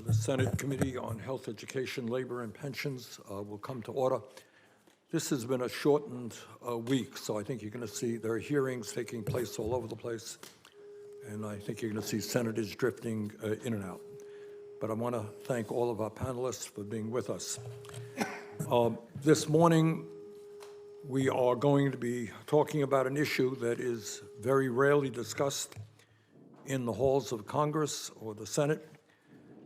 The Senate Committee on Health, Education, Labor, and Pensions will come to order. This has been a shortened week, so I think you're going to see there are hearings taking place all over the place, and I think you're going to see senators drifting in and out. But I want to thank all of our panelists for being with us. This morning, we are going to be talking about an issue that is very rarely discussed in the halls of Congress or the Senate,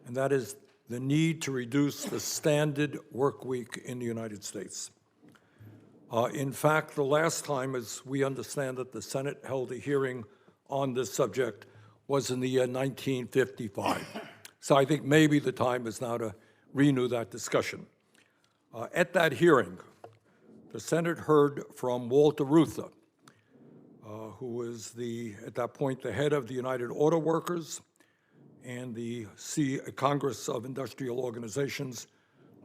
and that is the need to reduce the standard work week in the United States. In fact, the last time, as we understand it, the Senate held a hearing on this subject was in the year 1955. So I think maybe the time is now to renew that discussion. At that hearing, the Senate heard from Walter Reuther, who was at that point, the head of the United Auto Workers and the Congress of Industrial Organizations,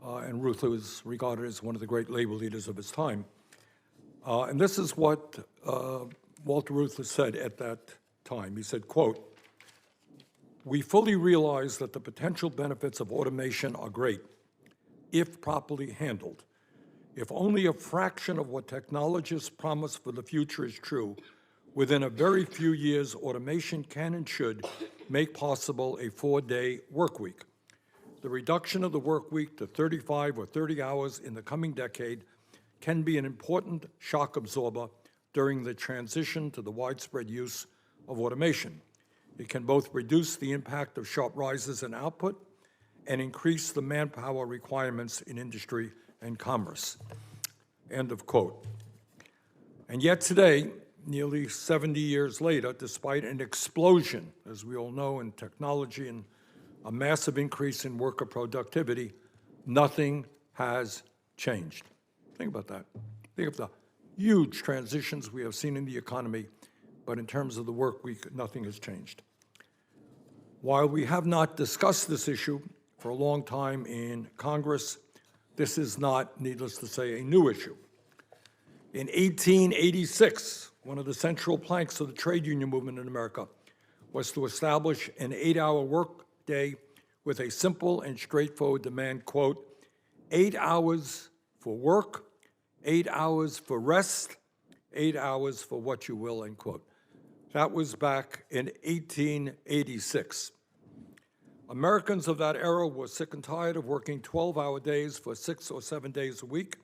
and Reuther was regarded as one of the great labor leaders of his time. And this is what Walter Reuther said at that time. He said, quote, "We fully realize that the potential benefits of automation are great, if properly handled. If only a fraction of what technologists promise for the future is true, within a very few years, automation can and should make possible a 4-day work week. The reduction of the work week to 35 or 30 hours in the coming decade can be an important shock absorber during the transition to the widespread use of automation. It can both reduce the impact of sharp rises in output and increase the manpower requirements in industry and commerce." End of quote. And yet today, nearly 70 years later, despite an explosion, as we all know, in technology and a massive increase in worker productivity, nothing has changed. Think about that. Think of the huge transitions we have seen in the economy, but in terms of the work week, nothing has changed. While we have not discussed this issue for a long time in Congress, this is not, needless to say, a new issue. In 1886, one of the central planks of the trade union movement in America was to establish an 8-hour work day with a simple and straightforward demand, quote, 8 hours for work, 8 hours for rest, 8 hours for what you will, end quote. That was back in 1886. Americans of that era were sick and tired of working 12-hour days for 6 or 7 days a week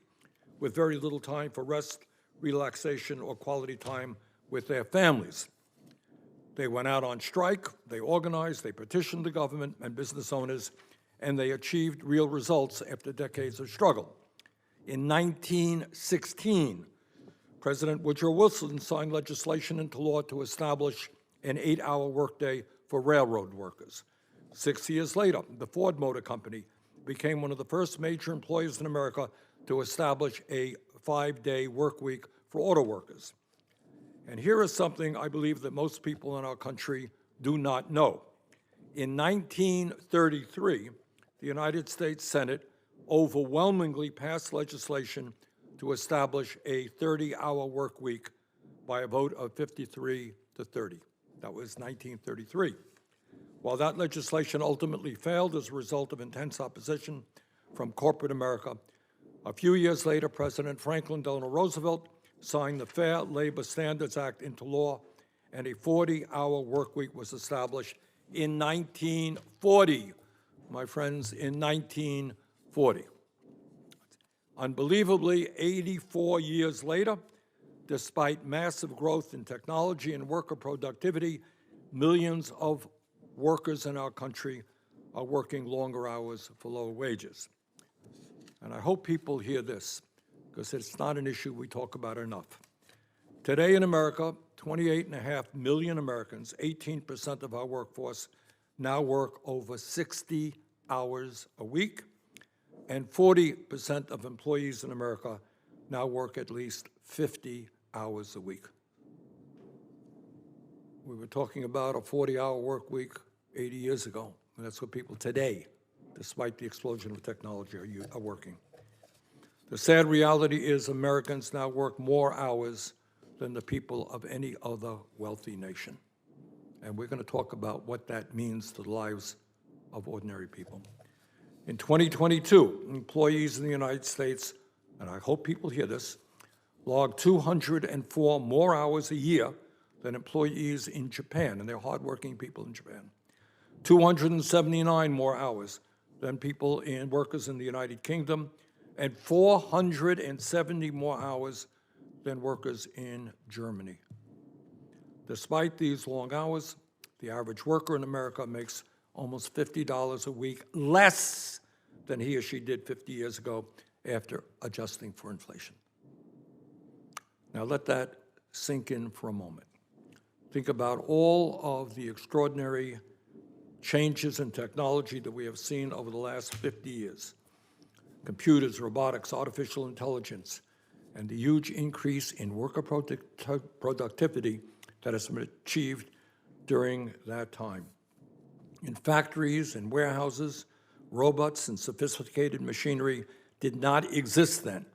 with very little time for rest, relaxation, or quality time with their families. They went out on strike, they organized, they petitioned the government and business owners, and they achieved real results after decades of struggle. In 1916, President Woodrow Wilson signed legislation into law to establish an 8-hour workday for railroad workers. 6 years later, the Ford Motor Company became one of the first major employers in America to establish a 5-day work week for auto workers. And here is something I believe that most people in our country do not know. In 1933, the United States Senate overwhelmingly passed legislation to establish a 30-hour work week by a vote of 53 to 30. That was 1933. While that legislation ultimately failed as a result of intense opposition from corporate America, a few years later, President Franklin Delano Roosevelt signed the Fair Labor Standards Act into law, and a 40-hour work week was established in 1940. My friends, in 1940. Unbelievably, 84 years later, despite massive growth in technology and worker productivity, millions of workers in our country are working longer hours for lower wages. And I hope people hear this, because it's not an issue we talk about enough. Today in America, 28.5 million Americans, 18% of our workforce, now work over 60 hours a week, and 40% of employees in America now work at least 50 hours a week. We were talking about a 40-hour work week 80 years ago, and that's what people today, despite the explosion of technology, are working. The sad reality is Americans now work more hours than the people of any other wealthy nation. And we're going to talk about what that means to the lives of ordinary people. In 2022, employees in the United States, and I hope people hear this, logged 204 more hours a year than employees in Japan, and they're hardworking people in Japan. 279 more hours than workers in the United Kingdom, and 470 more hours than workers in Germany. Despite these long hours, the average worker in America makes almost $50 a week less than he or she did 50 years ago after adjusting for inflation. Now let that sink in for a moment. Think about all of the extraordinary changes in technology that we have seen over the last 50 years. Computers, robotics, artificial intelligence, and the huge increase in worker productivity that has been achieved during that time. In factories and warehouses, robots and sophisticated machinery did not exist then,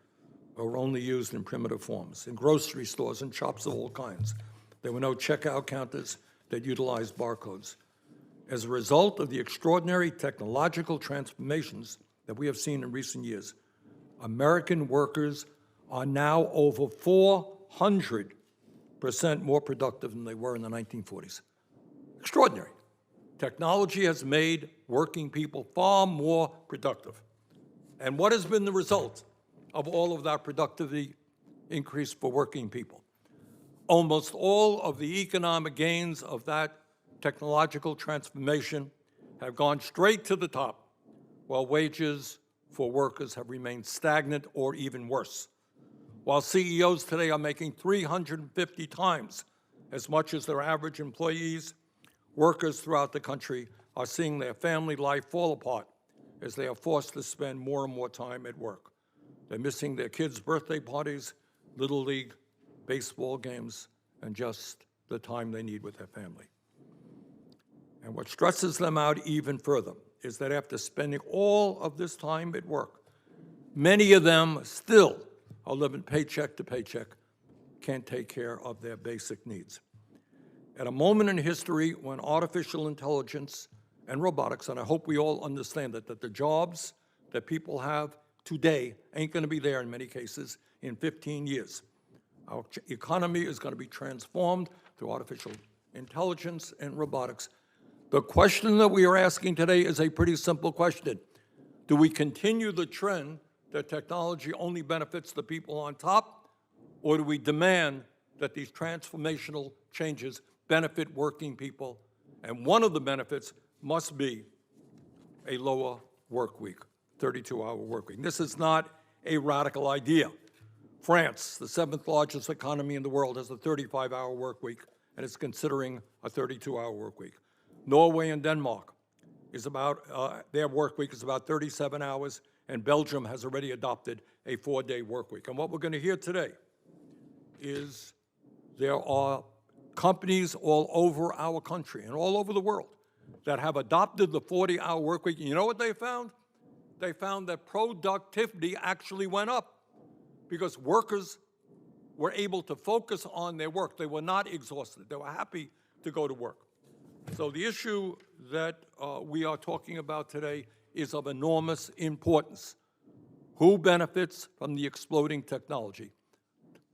or were only used in primitive forms. In grocery stores and shops of all kinds, there were no checkout counters that utilized barcodes. As a result of the extraordinary technological transformations that we have seen in recent years, American workers are now over 400% more productive than they were in the 1940s. Extraordinary. Technology has made working people far more productive. And what has been the result of all of that productivity increase for working people? Almost all of the economic gains of that technological transformation have gone straight to the top, while wages for workers have remained stagnant or even worse. While CEOs today are making 350 times as much as their average employees, workers throughout the country are seeing their family life fall apart as they are forced to spend more and more time at work. They're missing their kids' birthday parties, Little League, baseball games, and just the time they need with their family. And what stresses them out even further is that after spending all of this time at work, many of them still are living paycheck to paycheck, can't take care of their basic needs. At a moment in history when artificial intelligence and robotics, and I hope we all understand that the jobs that people have today ain't going to be there in many cases in 15 years. Our economy is going to be transformed through artificial intelligence and robotics. The question that we are asking today is a pretty simple question. Do we continue the trend that technology only benefits the people on top, or do we demand that these transformational changes benefit working people? And one of the benefits must be a lower work week, 32-hour work week. This is not a radical idea. France, the 7th largest economy in the world, has a 35-hour work week, and is considering a 32-hour work week. Norway and Denmark is their work week is about 37 hours, and Belgium has already adopted a 4-day work week. And what we're going to hear today is there are companies all over our country and all over the world that have adopted the 40-hour work week. And you know what they found? They found that productivity actually went up because workers were able to focus on their work. They were not exhausted. They were happy to go to work. So the issue that we are talking about today is of enormous importance. Who benefits from the exploding technology?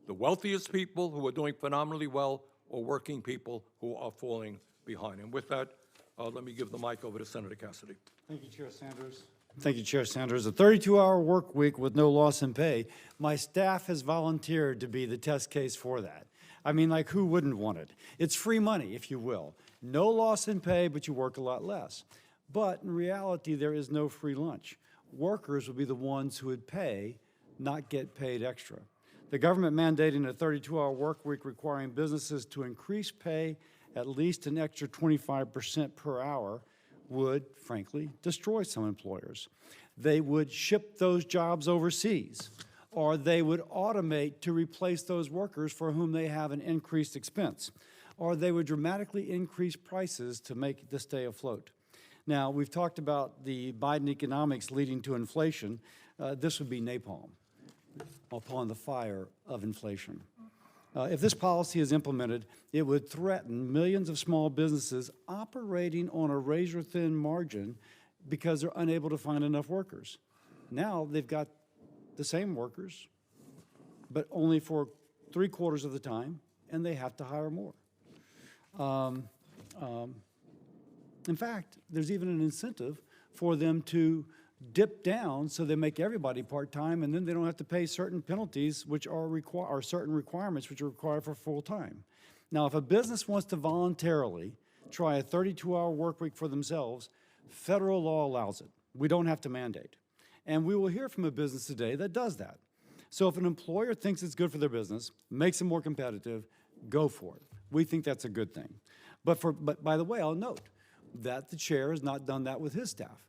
The wealthiest people who are doing phenomenally well, or working people who are falling behind? And with that, let me give the mic over to Senator Cassidy. Thank you, Chair Sanders. Thank you, Chair Sanders. A 32-hour work week with no loss in pay. My staff has volunteered to be the test case for that. I mean, like, who wouldn't want it? It's free money, if you will. No loss in pay, but you work a lot less. But in reality, there is no free lunch. Workers would be the ones who would pay, not get paid extra. The government mandating a 32-hour work week requiring businesses to increase pay at least an extra 25% per hour would, frankly, destroy some employers. They would ship those jobs overseas, or they would automate to replace those workers for whom they have an increased expense, or they would dramatically increase prices to make the stay afloat. Now, we've talked about the Biden economics leading to inflation. This would be napalm upon the fire of inflation. If this policy is implemented, it would threaten millions of small businesses operating on a razor-thin margin because they're unable to find enough workers. Now they've got the same workers, but only for 3/4 of the time, and they have to hire more. In fact, there's even an incentive for them to dip down so they make everybody part-time, and then they don't have to pay certain penalties which are certain requirements which are required for full-time. Now, if a business wants to voluntarily try a 32-hour work week for themselves, federal law allows it. We don't have to mandate. And we will hear from a business today that does that. So if an employer thinks it's good for their business, makes them more competitive, go for it. We think that's a good thing. But by the way, I'll note that the chair has not done that with his staff.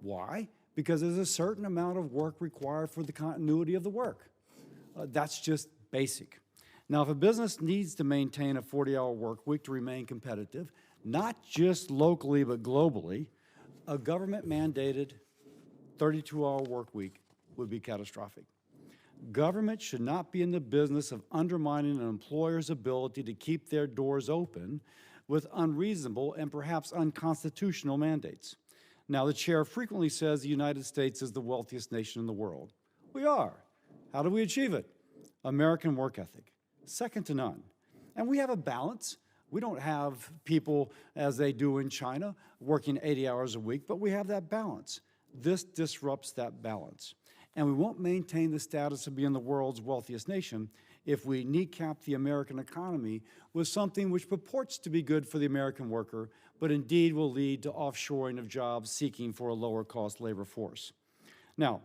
Why? Because there's a certain amount of work required for the continuity of the work. That's just basic. Now, if a business needs to maintain a 40-hour work week to remain competitive, not just locally but globally, a government-mandated 32-hour work week would be catastrophic. Government should not be in the business of undermining an employer's ability to keep their doors open with unreasonable and perhaps unconstitutional mandates. Now, the chair frequently says the United States is the wealthiest nation in the world. We are. How do we achieve it? American work ethic, second to none. And we have a balance. We don't have people, as they do in China, working 80 hours a week, but we have that balance. This disrupts that balance. And we won't maintain the status of being the world's wealthiest nation if we kneecap the American economy with something which purports to be good for the American worker, but indeed will lead to offshoring of jobs seeking for a lower cost labor force. Now,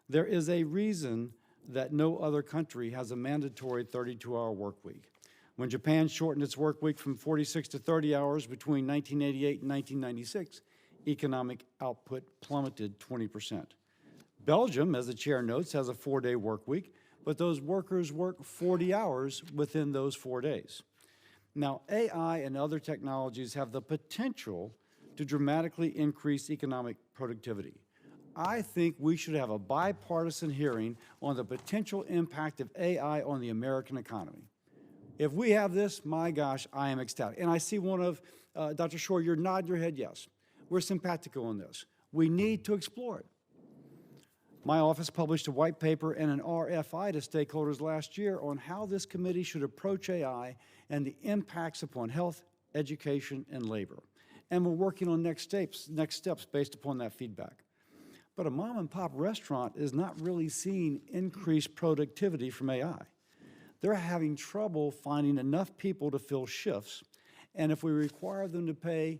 there is a reason that no other country has a mandatory 32-hour work week. When Japan shortened its work week from 46 to 30 hours between 1988 and 1996, economic output plummeted 20%. Belgium, as the chair notes, has a 4-day work week, but those workers work 40 hours within those 4 days. Now, AI and other technologies have the potential to dramatically increase economic productivity. I think we should have a bipartisan hearing on the potential impact of AI on the American economy. If we have this, my gosh, I am ecstatic. And I see one of, Dr. Shore, you're nodding your head yes. We're simpatico on this. We need to explore it. My office published a white paper and an RFI to stakeholders last year on how this committee should approach AI and the impacts upon health, education, and labor. And we're working on next steps based upon that feedback. But a mom-and-pop restaurant is not really seeing increased productivity from AI. They're having trouble finding enough people to fill shifts, and if we require them to pay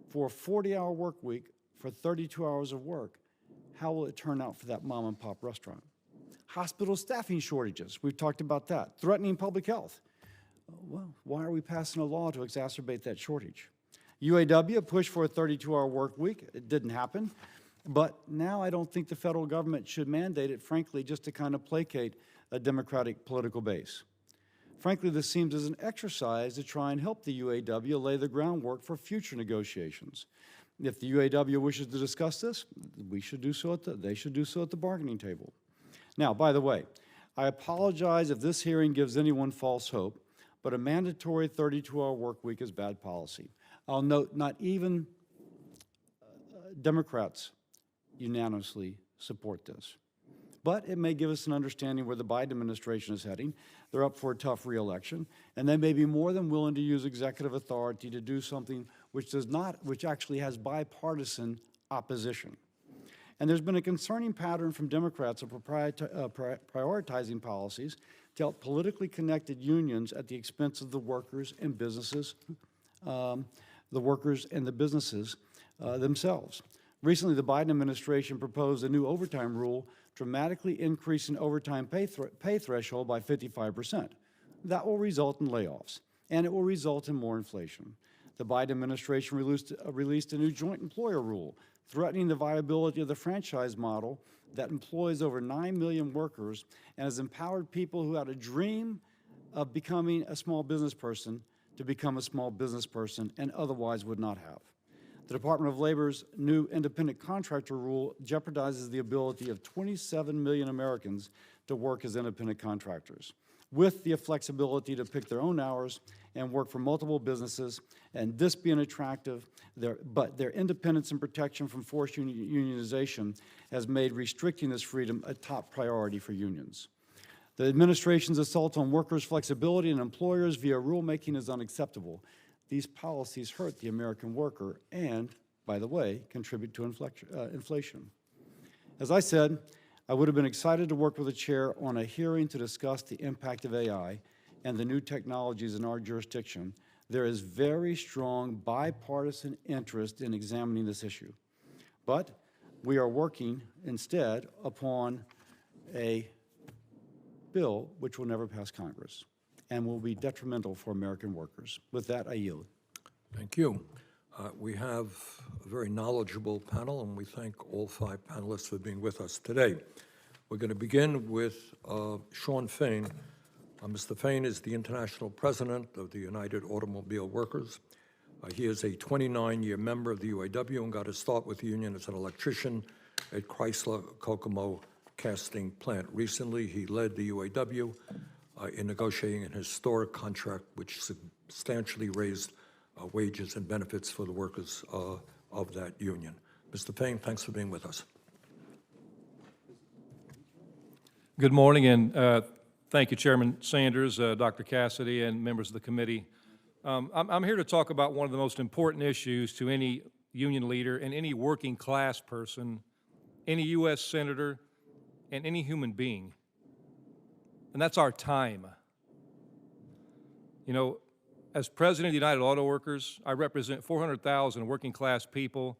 for a 40-hour work week for 32 hours of work, how will it turn out for that mom-and-pop restaurant? Hospital staffing shortages, we've talked about that. Threatening public health. Well, why are we passing a law to exacerbate that shortage? UAW pushed for a 32-hour work week. It didn't happen. But now I don't think the federal government should mandate it, frankly, just to kind of placate a Democratic political base. Frankly, this seems as an exercise to try and help the UAW lay the groundwork for future negotiations. If the UAW wishes to discuss this, we should do so they should do so at the bargaining table. Now, by the way, I apologize if this hearing gives anyone false hope, but a mandatory 32-hour work week is bad policy. I'll note not even Democrats unanimously support this. But it may give us an understanding where the Biden administration is heading. They're up for a tough re-election, and they may be more than willing to use executive authority to do something which actually has bipartisan opposition. And there's been a concerning pattern from Democrats of prioritizing policies to help politically connected unions at the expense of the workers and businesses, themselves. Recently, the Biden administration proposed a new overtime rule, dramatically increasing overtime pay threshold by 55%. That will result in layoffs, and it will result in more inflation. The Biden administration released a new joint employer rule, threatening the viability of the franchise model that employs over 9 million workers and has empowered people who had a dream of becoming a small business person to become a small business person and otherwise would not have. The Department of Labor's new independent contractor rule jeopardizes the ability of 27 million Americans to work as independent contractors. with the flexibility to pick their own hours and work for multiple businesses, and this being attractive, but their independence and protection from forced unionization has made restricting this freedom a top priority for unions. The administration's assault on workers' flexibility and employers via rulemaking is unacceptable. These policies hurt the American worker and, by the way, contribute to inflation. As I said, I would have been excited to work with the chair on a hearing to discuss the impact of AI and the new technologies in our jurisdiction. There is very strong bipartisan interest in examining this issue. But we are working instead upon a bill which will never pass Congress and will be detrimental for American workers. With that, I yield. Thank you. We have a very knowledgeable panel, and we thank all 5 panelists for being with us today. We're going to begin with Shawn Fain. Mr. Fain is the international president of the United Automobile Workers. He is a 29-year member of the UAW and got his start with the union as an electrician at Chrysler Kokomo casting plant. Recently, he led the UAW in negotiating an historic contract which substantially raised wages and benefits for the workers of that union. Mr. Fain, thanks for being with us. Good morning, and thank you, Chairman Sanders, Dr. Cassidy, and members of the committee. I'm here to talk about one of the most important issues to any union leader and any working class person, any U.S. senator, and any human being, and that's our time. You know, as president of the United Auto Workers, I represent 400,000 working class people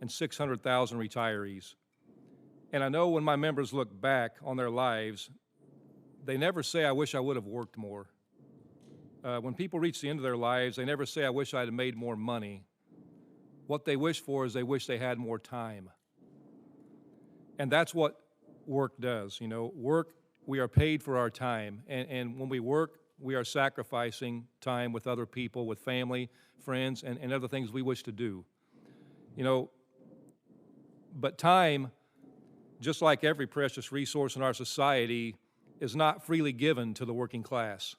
and 600,000 retirees. And I know when my members look back on their lives, they never say, I wish I would have worked more. When people reach the end of their lives, they never say, I wish I had made more money. What they wish for is they wish they had more time. And that's what work does. You know, work, we are paid for our time. And when we work, we are sacrificing time with other people, with family, friends, and other things we wish to do. You know, but time, just like every precious resource in our society, is not freely given to the working class.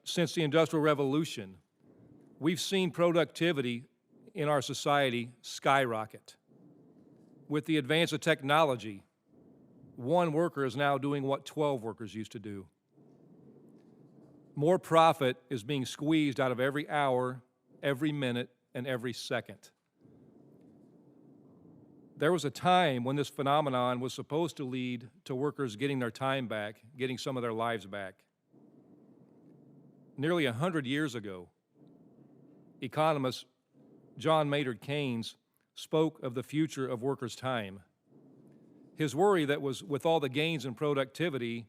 Since the Industrial Revolution, we've seen productivity in our society skyrocket. With the advance of technology, one worker is now doing what 12 workers used to do. More profit is being squeezed out of every hour, every minute, and every second. There was a time when this phenomenon was supposed to lead to workers getting their time back, getting some of their lives back. Nearly 100 years ago, economist John Maynard Keynes spoke of the future of workers' time. His worry that was with all the gains in productivity,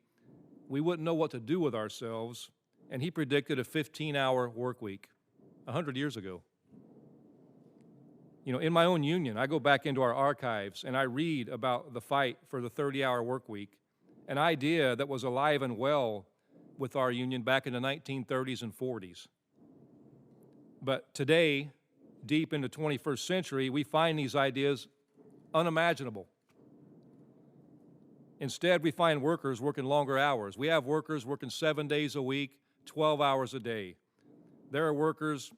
we wouldn't know what to do with ourselves, and he predicted a 15-hour work week 100 years ago. You know, in my own union, I go back into our archives and I read about the fight for the 30-hour work week, an idea that was alive and well with our union back in the 1930s and 40s. But today, deep in the 21st century, we find these ideas unimaginable. Instead, we find workers working longer hours. We have workers working 7 days a week, 12 hours a day. There are workers,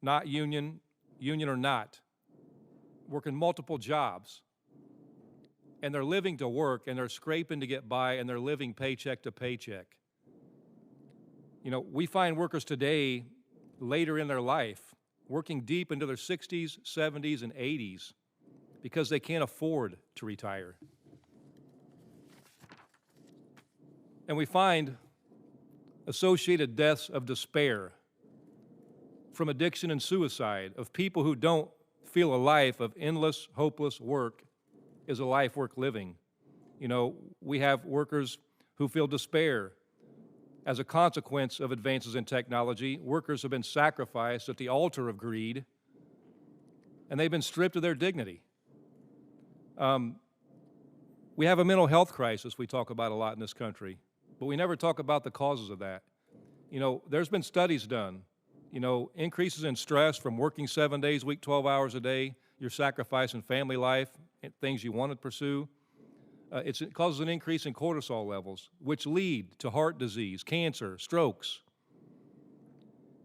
not union or not, working multiple jobs. And they're living to work, and they're scraping to get by, and they're living paycheck to paycheck. You know, we find workers today, later in their life, working deep into their 60s, 70s, and 80s because they can't afford to retire. And we find associated deaths of despair from addiction and suicide, of people who don't feel a life of endless, hopeless work is a life worth living. You know, we have workers who feel despair as a consequence of advances in technology. Workers have been sacrificed at the altar of greed, and they've been stripped of their dignity. We have a mental health crisis we talk about a lot in this country, but we never talk about the causes of that. You know, there's been studies done. You know, increases in stress from working 7 days a week, 12 hours a day, you're sacrificing family life, things you want to pursue. It causes an increase in cortisol levels, which lead to heart disease, cancer, strokes.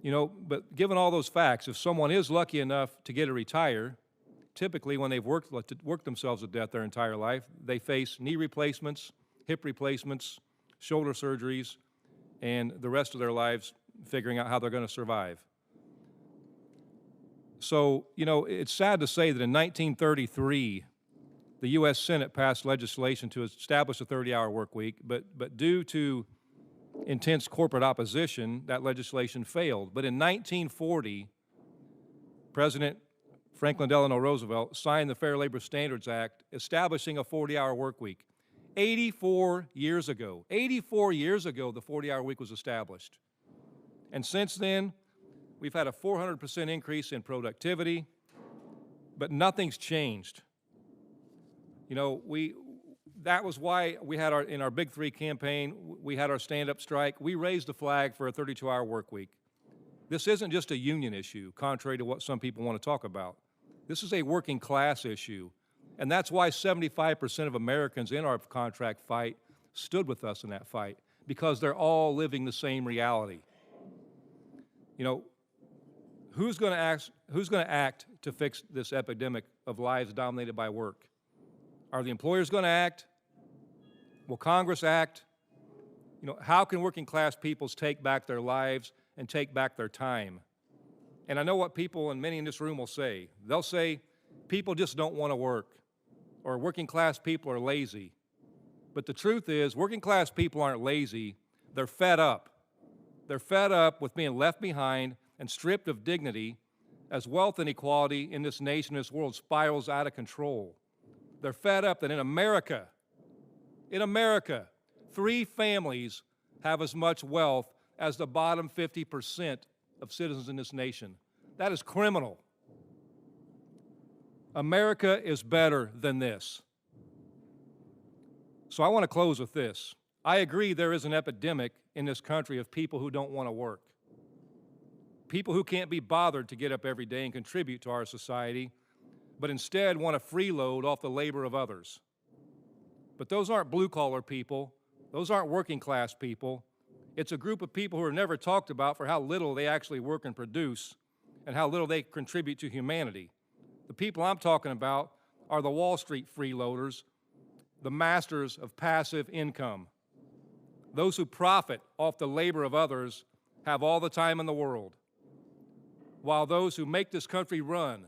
You know, but given all those facts, if someone is lucky enough to get to retire, typically when they've worked themselves to death their entire life, they face knee replacements, hip replacements, shoulder surgeries, and the rest of their lives figuring out how they're going to survive. So, you know, it's sad to say that in 1933, the U.S. Senate passed legislation to establish a 30-hour work week, but due to intense corporate opposition, that legislation failed. But in 1940, President Franklin Delano Roosevelt signed the Fair Labor Standards Act, establishing a 40-hour work week. 84 years ago, the 40-hour week was established. And since then, we've had a 400% increase in productivity, but nothing's changed. You know, that was why we had in our Big Three campaign, we had our stand-up strike. We raised the flag for a 32-hour work week. This isn't just a union issue, contrary to what some people want to talk about. This is a working class issue, and that's why 75% of Americans in our contract fight stood with us in that fight, because they're all living the same reality. You know, who's going to act to fix this epidemic of lives dominated by work? Are the employers going to act? Will Congress act? You know, how can working class peoples take back their lives and take back their time? And I know what people, and many in this room will say. They'll say, people just don't want to work, or working class people are lazy. But the truth is, working class people aren't lazy, they're fed up. They're fed up with being left behind and stripped of dignity as wealth inequality in this nation, this world spirals out of control. They're fed up that in America, 3 families have as much wealth as the bottom 50% of citizens in this nation. That is criminal. America is better than this. So I want to close with this. I agree there is an epidemic in this country of people who don't want to work. People who can't be bothered to get up every day and contribute to our society, but instead want to freeload off the labor of others. But those aren't blue-collar people. Those aren't working-class people. It's a group of people who are never talked about for how little they actually work and produce and how little they contribute to humanity. The people I'm talking about are the Wall Street freeloaders, the masters of passive income. Those who profit off the labor of others have all the time in the world, while those who make this country run,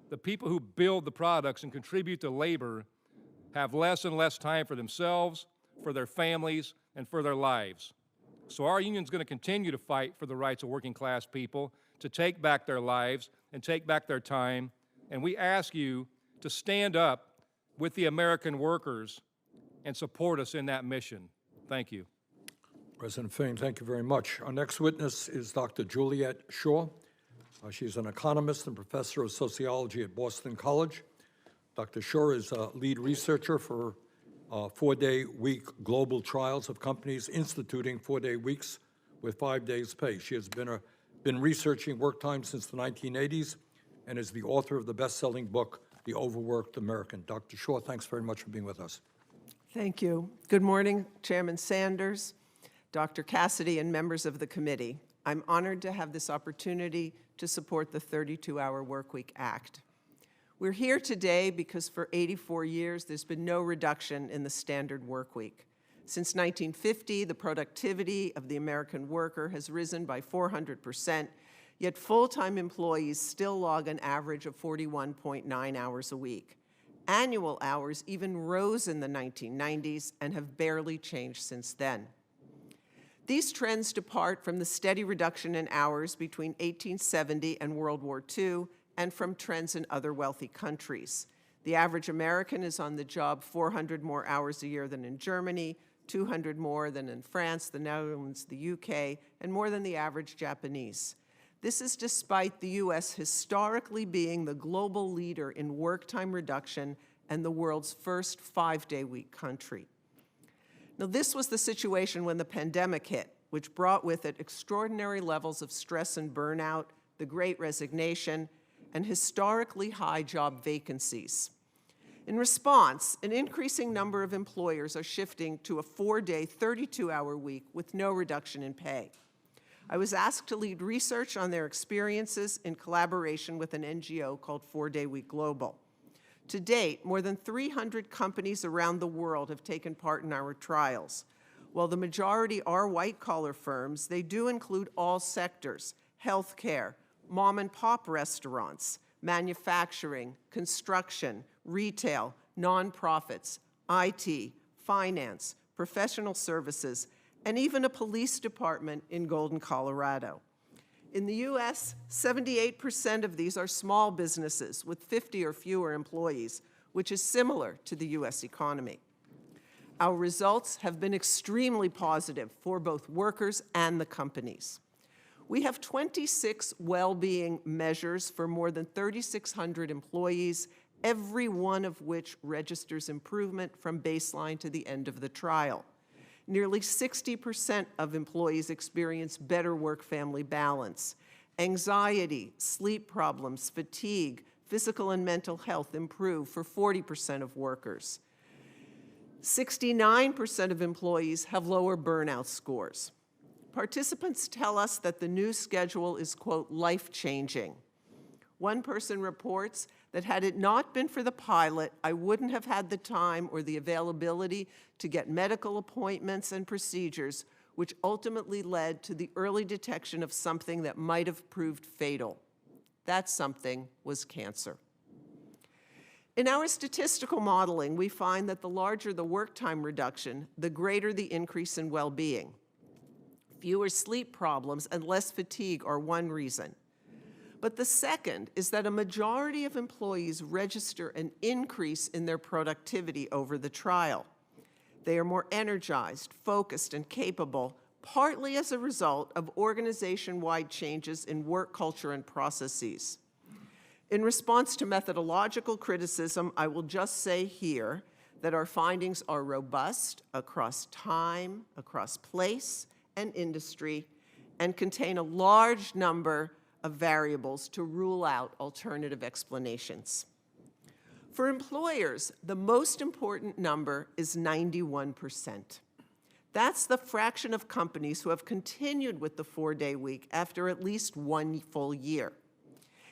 the people who build the products and contribute to labor, have less and less time for themselves, for their families, and for their lives. So our union's going to continue to fight for the rights of working class people to take back their lives and take back their time. And we ask you to stand up with the American workers and support us in that mission. Thank you. President Fain, thank you very much. Our next witness is Dr. Juliet Shaw. She's an economist and professor of sociology at Boston College. Dr. Shaw is a lead researcher for 4-day week global trials of companies instituting 4-day weeks with 5 days pay. She has been researching work time since the 1980s and is the author of the best-selling book, The Overworked American. Dr. Shaw, thanks very much for being with us. Thank you. Good morning, Chairman Sanders, Dr. Cassidy, and members of the committee. I'm honored to have this opportunity to support the 32-Hour Workweek Act. We're here today because for 84 years, there's been no reduction in the standard workweek. Since 1950, the productivity of the American worker has risen by 400%, yet full-time employees still log an average of 41.9 hours a week. Annual hours even rose in the 1990s and have barely changed since then. These trends depart from the steady reduction in hours between 1870 and World War II and from trends in other wealthy countries. The average American is on the job 400 more hours a year than in Germany, 200 more than in France, the Netherlands, the UK, and more than the average Japanese. This is despite the U.S. historically being the global leader in work time reduction and the world's first 5-day week country. Now, this was the situation when the pandemic hit, which brought with it extraordinary levels of stress and burnout, the Great Resignation, and historically high job vacancies. In response, an increasing number of employers are shifting to a 4-day, 32-hour week with no reduction in pay. I was asked to lead research on their experiences in collaboration with an NGO called 4-Day Week Global. To date, more than 300 companies around the world have taken part in our trials. While the majority are white-collar firms, they do include all sectors: healthcare, mom-and-pop restaurants, manufacturing, construction, retail, nonprofits, IT, finance, professional services, and even a police department in Golden, Colorado. In the U.S., 78% of these are small businesses with 50 or fewer employees, which is similar to the U.S. economy. Our results have been extremely positive for both workers and the companies. We have 26 well-being measures for more than 3,600 employees, every one of which registers improvement from baseline to the end of the trial. Nearly 60% of employees experience better work-family balance. Anxiety, sleep problems, fatigue, physical and mental health improve for 40% of workers. 69% of employees have lower burnout scores. Participants tell us that the new schedule is, quote, life-changing. One person reports that had it not been for the pilot, I wouldn't have had the time or the availability to get medical appointments and procedures, which ultimately led to the early detection of something that might have proved fatal. That something was cancer. In our statistical modeling, we find that the larger the work time reduction, the greater the increase in well-being. Fewer sleep problems and less fatigue are one reason. But the second is that a majority of employees register an increase in their productivity over the trial. They are more energized, focused, and capable, partly as a result of organization-wide changes in work culture and processes. In response to methodological criticism, I will just say here that our findings are robust across time, across place, and industry, and contain a large number of variables to rule out alternative explanations. For employers, the most important number is 91%. That's the fraction of companies who have continued with the 4-day week after at least one full year.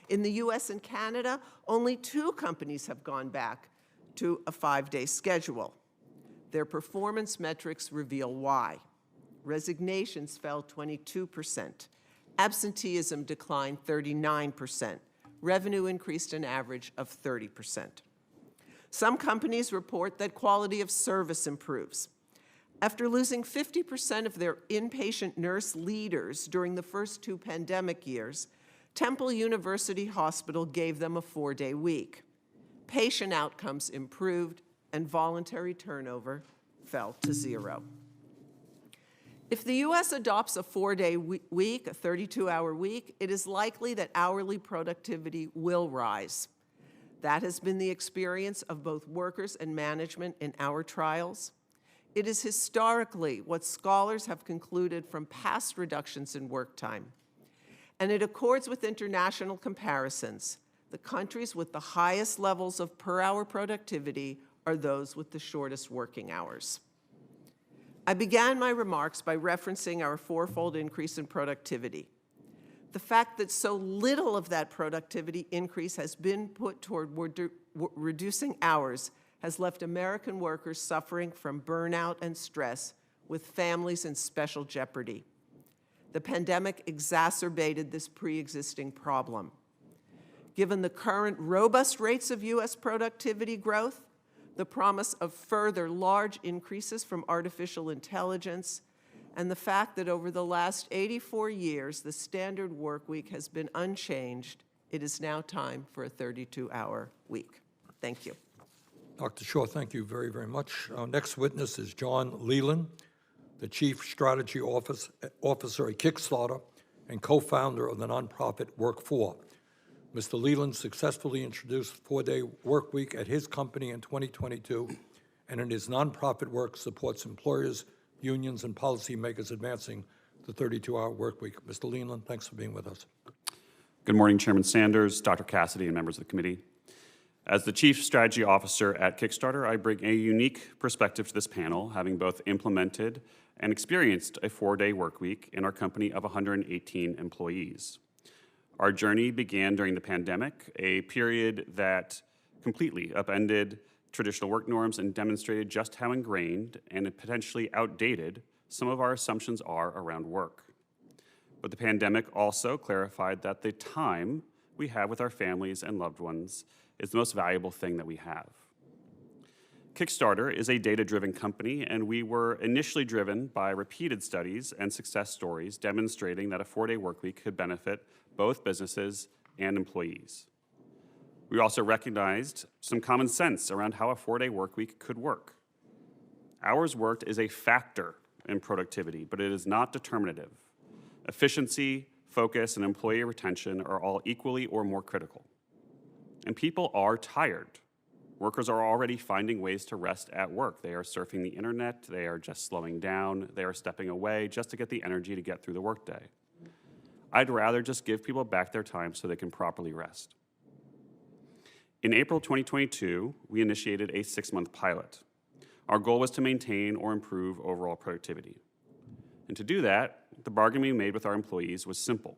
In the US and Canada, only 2 companies have gone back to a 5-day schedule. Their performance metrics reveal why. Resignations fell 22%. Absenteeism declined 39%. Revenue increased an average of 30%. Some companies report that quality of service improves. After losing 50% of their inpatient nurse leaders during the first 2 pandemic years, Temple University Hospital gave them a 4-day week. Patient outcomes improved, and voluntary turnover fell to 0. If the U.S. adopts a 4-day week, a 32-hour week, it is likely that hourly productivity will rise. That has been the experience of both workers and management in our trials. It is historically what scholars have concluded from past reductions in work time. And it accords with international comparisons. The countries with the highest levels of per-hour productivity are those with the shortest working hours. I began my remarks by referencing our 4-fold increase in productivity. The fact that so little of that productivity increase has been put toward reducing hours has left American workers suffering from burnout and stress, with families in special jeopardy. The pandemic exacerbated this pre-existing problem. Given the current robust rates of U.S. productivity growth, the promise of further large increases from artificial intelligence, and the fact that over the last 84 years, the standard work week has been unchanged, it is now time for a 32-hour week. Thank you. Dr. Shaw, thank you very, very much. Our next witness is John Leland, the Chief Strategy Officer at Kickstarter and co-founder of the nonprofit Work4. Mr. Leland successfully introduced 4-day work week at his company in 2022, and in his nonprofit work supports employers, unions, and policymakers advancing the 32-hour work week. Mr. Leland, thanks for being with us. Good morning, Chairman Sanders, Dr. Cassidy, and members of the committee. As the Chief Strategy Officer at Kickstarter, I bring a unique perspective to this panel, having both implemented and experienced a 4-day work week in our company of 118 employees. Our journey began during the pandemic, a period that completely upended traditional work norms and demonstrated just how ingrained and potentially outdated some of our assumptions are around work. But the pandemic also clarified that the time we have with our families and loved ones is the most valuable thing that we have. Kickstarter is a data-driven company, and we were initially driven by repeated studies and success stories demonstrating that a 4-day workweek could benefit both businesses and employees. We also recognized some common sense around how a 4-day workweek could work. Hours worked is a factor in productivity, but it is not determinative. Efficiency, focus, and employee retention are all equally or more critical. And people are tired. Workers are already finding ways to rest at work. They are surfing the internet, they are just slowing down, they are stepping away just to get the energy to get through the workday. I'd rather just give people back their time so they can properly rest. In April 2022, we initiated a 6-month pilot. Our goal was to maintain or improve overall productivity. And to do that, the bargain we made with our employees was simple.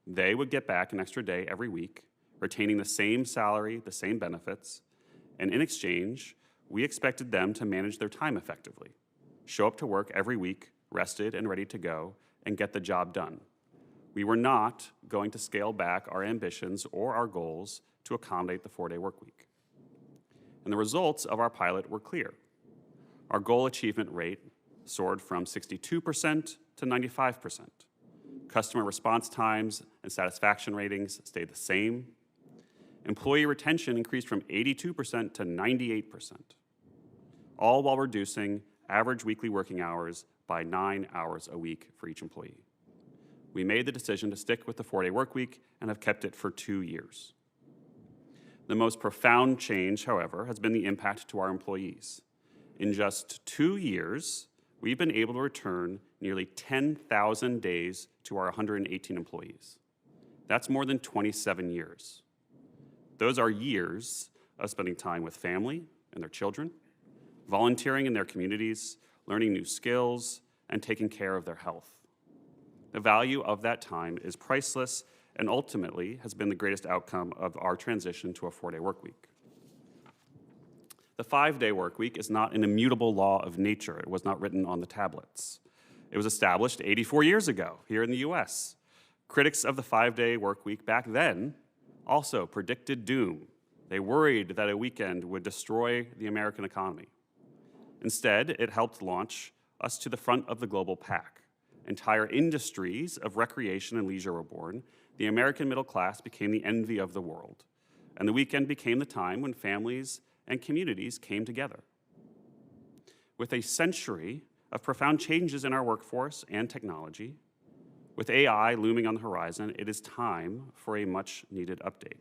They would get back an extra day every week, retaining the same salary, the same benefits, and in exchange, we expected them to manage their time effectively, show up to work every week, rested and ready to go, and get the job done. We were not going to scale back our ambitions or our goals to accommodate the 4-day workweek. And the results of our pilot were clear. Our goal achievement rate soared from 62% to 95%. Customer response times and satisfaction ratings stayed the same. Employee retention increased from 82% to 98%, all while reducing average weekly working hours by 9 hours a week for each employee. We made the decision to stick with the 4-day workweek and have kept it for 2 years. The most profound change, however, has been the impact to our employees. In just 2 years, we've been able to return nearly 10,000 days to our 118 employees. That's more than 27 years. Those are years of spending time with family and their children, volunteering in their communities, learning new skills, and taking care of their health. The value of that time is priceless and ultimately has been the greatest outcome of our transition to a 4-day workweek. The 5-day workweek is not an immutable law of nature. It was not written on the tablets. It was established 84 years ago here in the US. Critics of the 5-day workweek back then also predicted doom. They worried that a weekend would destroy the American economy. Instead, it helped launch us to the front of the global pack. Entire industries of recreation and leisure were born. The American middle class became the envy of the world. And the weekend became the time when families and communities came together. With a century of profound changes in our workforce and technology, with AI looming on the horizon, it is time for a much-needed update.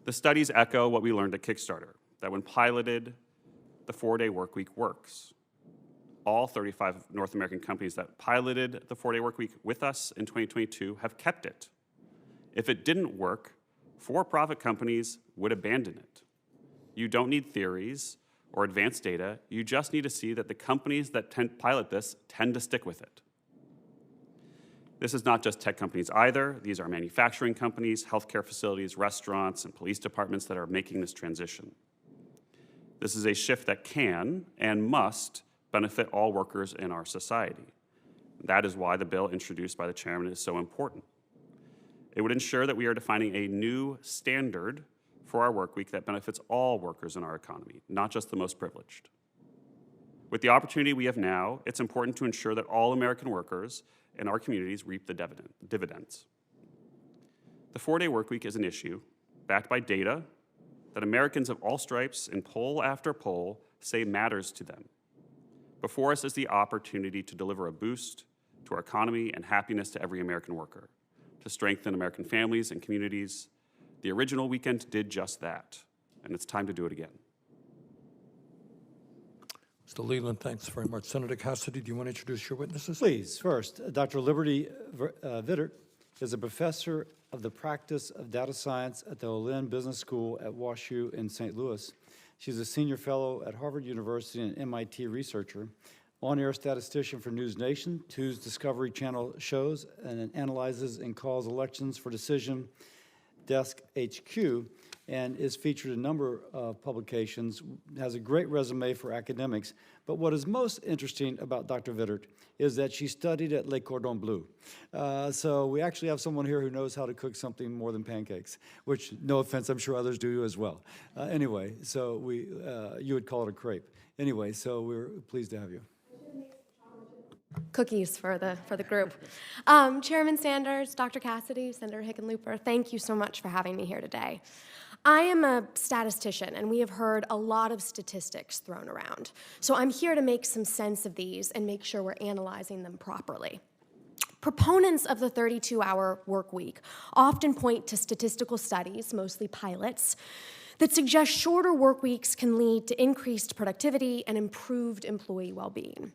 The studies echo what we learned at Kickstarter, that when piloted, the 4-day workweek works. All 35 North American companies that piloted the 4-day workweek with us in 2022 have kept it. If it didn't work, for-profit companies would abandon it. You don't need theories or advanced data. You just need to see that the companies that pilot this tend to stick with it. This is not just tech companies either. These are manufacturing companies, healthcare facilities, restaurants, and police departments that are making this transition. This is a shift that can and must benefit all workers in our society. That is why the bill introduced by the chairman is so important. It would ensure that we are defining a new standard for our work week that benefits all workers in our economy, not just the most privileged. With the opportunity we have now, it's important to ensure that all American workers and our communities reap the dividends. The 4-day workweek is an issue backed by data that Americans of all stripes in poll after poll say matters to them. Before us is the opportunity to deliver a boost to our economy and happiness to every American worker, to strengthen American families and communities. The original weekend did just that, and it's time to do it again. Mr. Leland, thanks very much. Senator Cassidy, do you want to introduce your witnesses? Please, first, Dr. Liberty Vittert, is a professor of the practice of data science at the Olin Business School at WashU in St. Louis. She's a senior fellow at Harvard University and MIT researcher, on-air statistician for News Nation, 2's Discovery Channel shows, and analyzes and calls elections for Decision Desk HQ, and is featured in a number of publications, has a great resume for academics. But what is most interesting about Dr. Vittert is that she studied at Le Cordon Bleu. So we actually have someone here who knows how to cook something more than pancakes, which, no offense, I'm sure others do as well. Anyway, so you would call it a crepe. Anyway, so we're pleased to have you. Cookies for the group. Chairman Sanders, Dr. Cassidy, Senator Hickenlooper, thank you so much for having me here today. I am a statistician, and we have heard a lot of statistics thrown around. So I'm here to make some sense of these and make sure we're analyzing them properly. Proponents of the 32-hour work week often point to statistical studies, mostly pilots, that suggest shorter work weeks can lead to increased productivity and improved employee well-being.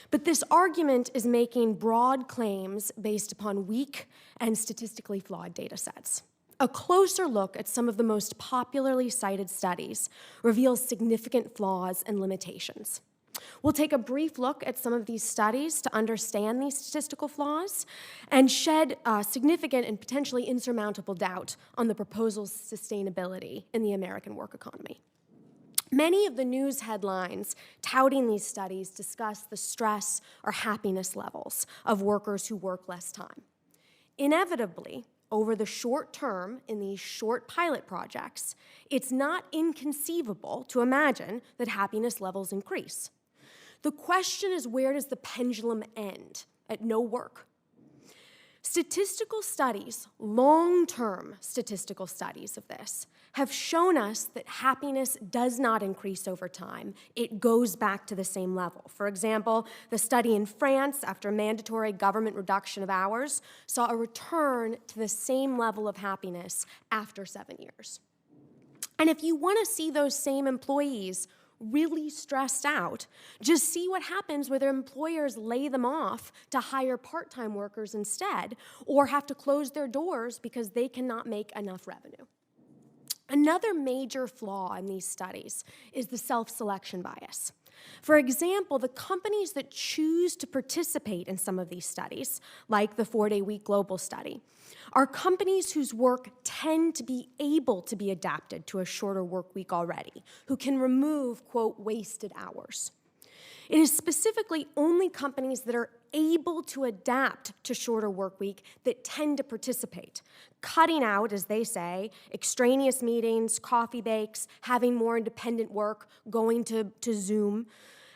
But this argument is making broad claims based upon weak and statistically flawed data sets. A closer look at some of the most popularly cited studies reveals significant flaws and limitations. We'll take a brief look at some of these studies to understand these statistical flaws and shed significant and potentially insurmountable doubt on the proposal's sustainability in the American work economy. Many of the news headlines touting these studies discuss the stress or happiness levels of workers who work less time. Inevitably, over the short term in these short pilot projects, it's not inconceivable to imagine that happiness levels increase. The question is, where does the pendulum end? At no work. Statistical studies, long-term statistical studies of this, have shown us that happiness does not increase over time. It goes back to the same level. For example, the study in France, after mandatory government reduction of hours, saw a return to the same level of happiness after 7 years. And if you want to see those same employees really stressed out, just see what happens where their employers lay them off to hire part-time workers instead, or have to close their doors because they cannot make enough revenue. Another major flaw in these studies is the self-selection bias. For example, the companies that choose to participate in some of these studies, like the 4-Day Week Global Study, are companies whose work tend to be able to be adapted to a shorter work week already, who can remove, quote, wasted hours. It is specifically only companies that are able to adapt to shorter work week that tend to participate, cutting out, as they say, extraneous meetings, coffee breaks, having more independent work, going to Zoom.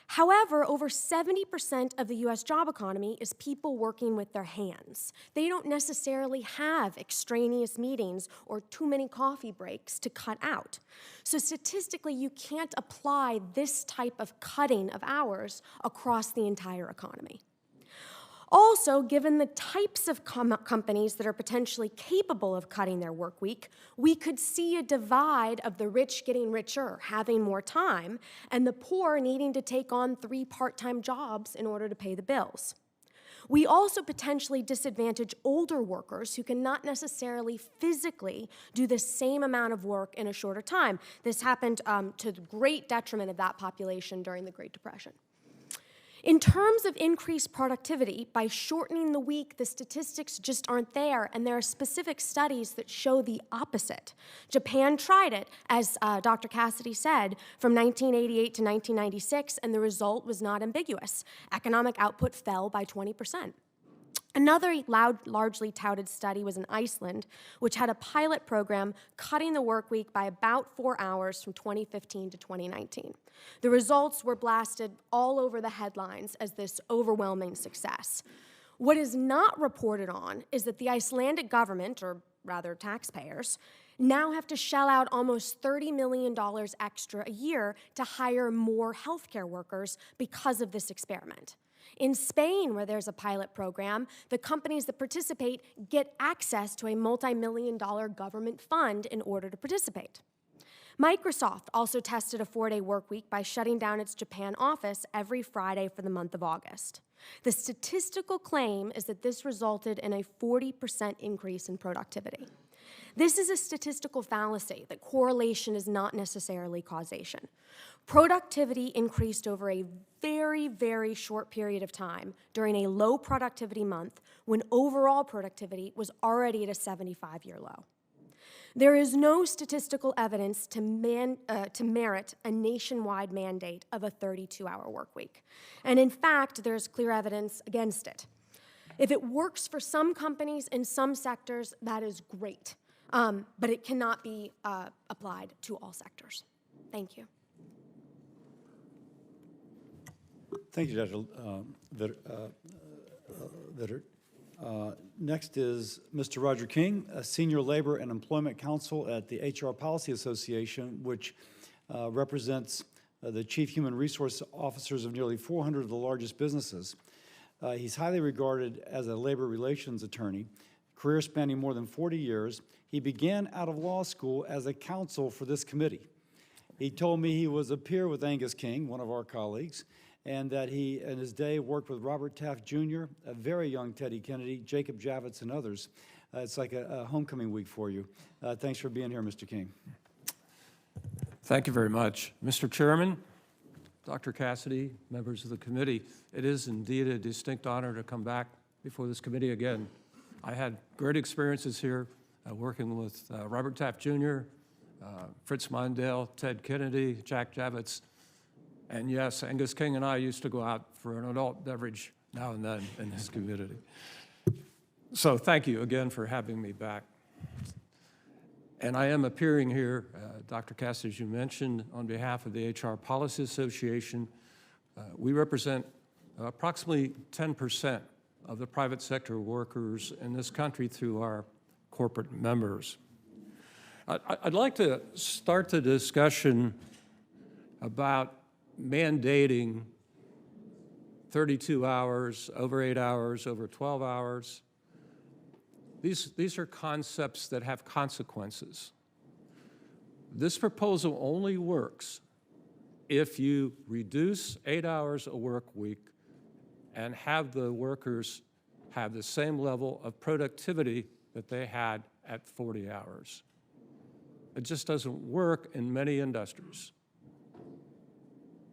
However, over 70% of the US job economy is people working with their hands. They don't necessarily have extraneous meetings or too many coffee breaks to cut out. So statistically, you can't apply this type of cutting of hours across the entire economy. Also, given the types of companies that are potentially capable of cutting their work week, we could see a divide of the rich getting richer, having more time, and the poor needing to take on 3 part-time jobs in order to pay the bills. We also potentially disadvantage older workers who cannot necessarily physically do the same amount of work in a shorter time. This happened to the great detriment of that population during the Great Depression. In terms of increased productivity, by shortening the week, the statistics just aren't there, and there are specific studies that show the opposite. Japan tried it, as Dr. Cassidy said, from 1988 to 1996, and the result was not ambiguous. Economic output fell by 20%. Another largely touted study was in Iceland, which had a pilot program cutting the work week by about 4 hours from 2015 to 2019. The results were blasted all over the headlines as this overwhelming success. What is not reported on is that the Icelandic government, or rather taxpayers, now have to shell out almost $30 million extra a year to hire more healthcare workers because of this experiment. In Spain, where there's a pilot program, the companies that participate get access to a multi-million-dollar government fund in order to participate. Microsoft also tested a 4-day work week by shutting down its Japan office every Friday for the month of August. The statistical claim is that this resulted in a 40% increase in productivity. This is a statistical fallacy that correlation is not necessarily causation. Productivity increased over a very, very short period of time during a low productivity month when overall productivity was already at a 75-year low. There is no statistical evidence to merit a nationwide mandate of a 32-hour work week. And in fact, there's clear evidence against it. If it works for some companies in some sectors, that is great. But it cannot be applied to all sectors. Thank you. Thank you, Dr. Vittert. Next is Mr. Roger King, a Senior Labor and Employment Counsel at the HR Policy Association, which represents the Chief Human Resource Officers of nearly 400 of the largest businesses. He's highly regarded as a labor relations attorney, career spanning more than 40 years. He began out of law school as a counsel for this committee. He told me he was a peer with Angus King, one of our colleagues, and that he, in his day, worked with Robert Taft Jr., a very young Teddy Kennedy, Jacob Javits, and others. It's like a homecoming week for you. Thanks for being here, Mr. King. Thank you very much. Mr. Chairman, Dr. Cassidy, members of the committee, it is indeed a distinct honor to come back before this committee again. I had great experiences here working with Robert Taft Jr., Fritz Mondale, Ted Kennedy, Jack Javits, and yes, Angus King and I used to go out for an adult beverage now and then in this community. So thank you again for having me back. And I am appearing here, Dr. Cassidy, as you mentioned, on behalf of the HR Policy Association. We represent approximately 10% of the private sector workers in this country through our corporate members. I'd like to start the discussion about mandating 32 hours, over 8 hours, over 12 hours. These are concepts that have consequences. This proposal only works if you reduce 8 hours a work week and have the workers have the same level of productivity that they had at 40 hours. It just doesn't work in many industries.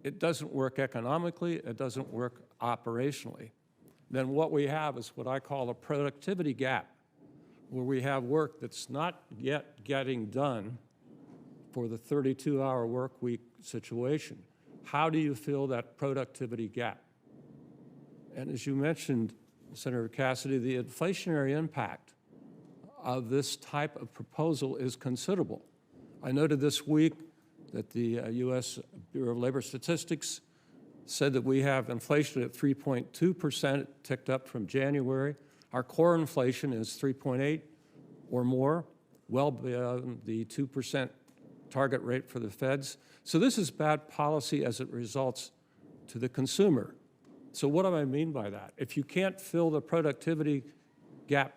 It doesn't work economically, it doesn't work operationally. Then what we have is what I call a productivity gap, where we have work that's not yet getting done for the 32-hour work week situation. How do you fill that productivity gap? And as you mentioned, Senator Cassidy, the inflationary impact of this type of proposal is considerable. I noted this week that the U.S. Bureau of Labor Statistics said that we have inflation at 3.2%, ticked up from January. Our core inflation is 3.8 or more, well beyond the 2% target rate for the feds. So this is bad policy as it results to the consumer. So what do I mean by that? If you can't fill the productivity gap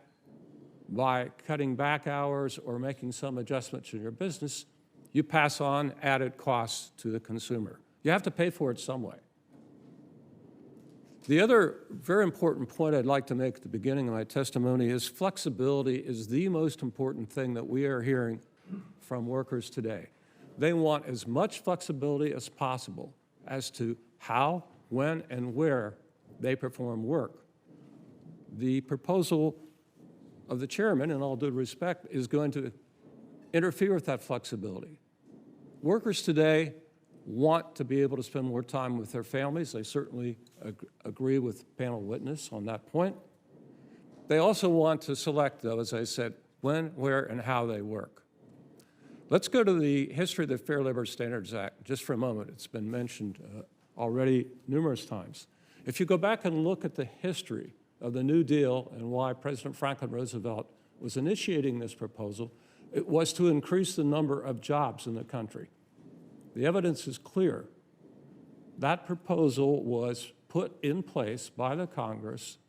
by cutting back hours or making some adjustments in your business, you pass on added costs to the consumer. You have to pay for it some way. The other very important point I'd like to make at the beginning of my testimony is flexibility is the most important thing that we are hearing from workers today. They want as much flexibility as possible as to how, when, and where they perform work. The proposal of the chairman, in all due respect, is going to interfere with that flexibility. Workers today want to be able to spend more time with their families. I certainly agree with panel witness on that point. They also want to select, though, as I said, when, where, and how they work. Let's go to the history of the Fair Labor Standards Act just for a moment. It's been mentioned already numerous times. If you go back and look at the history of the New Deal and why President Franklin Roosevelt was initiating this proposal, it was to increase the number of jobs in the country. The evidence is clear. That proposal was put in place by the Congress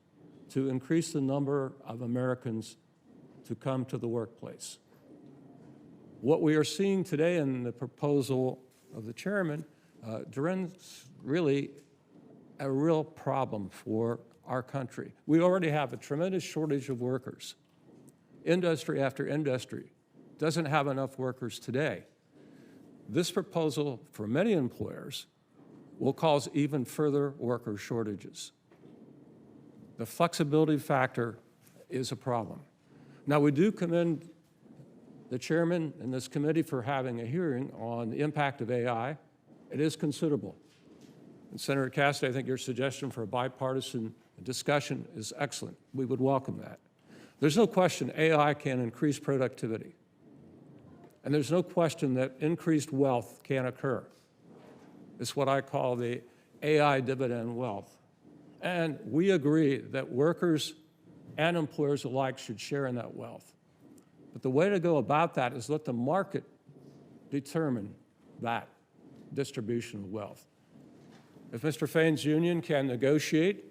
to increase the number of Americans to come to the workplace. What we are seeing today in the proposal of the chairman presents really a real problem for our country. We already have a tremendous shortage of workers. Industry after industry doesn't have enough workers today. This proposal for many employers will cause even further worker shortages. The flexibility factor is a problem. Now, we do commend the chairman and this committee for having a hearing on the impact of AI. It is considerable. And Senator Cassidy, I think your suggestion for a bipartisan discussion is excellent. We would welcome that. There's no question AI can increase productivity. And there's no question that increased wealth can occur. It's what I call the AI dividend wealth. And we agree that workers and employers alike should share in that wealth. But the way to go about that is let the market determine that distribution of wealth. If Mr. Fain's union can negotiate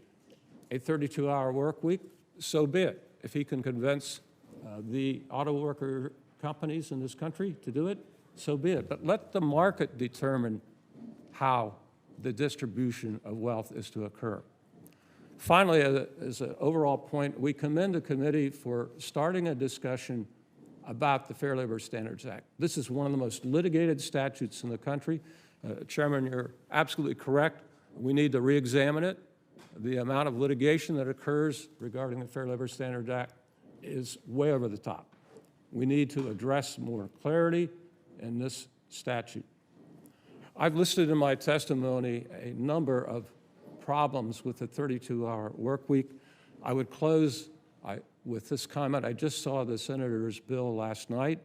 a 32-hour work week, so be it. If he can convince the auto worker companies in this country to do it, so be it. But let the market determine how the distribution of wealth is to occur. Finally, as an overall point, we commend the committee for starting a discussion about the Fair Labor Standards Act. This is one of the most litigated statutes in the country. Chairman, you're absolutely correct. We need to re-examine it. The amount of litigation that occurs regarding the Fair Labor Standards Act is way over the top. We need to address more clarity in this statute. I've listed in my testimony a number of problems with the 32-hour work week. I would close with this comment. I just saw the senator's bill last night,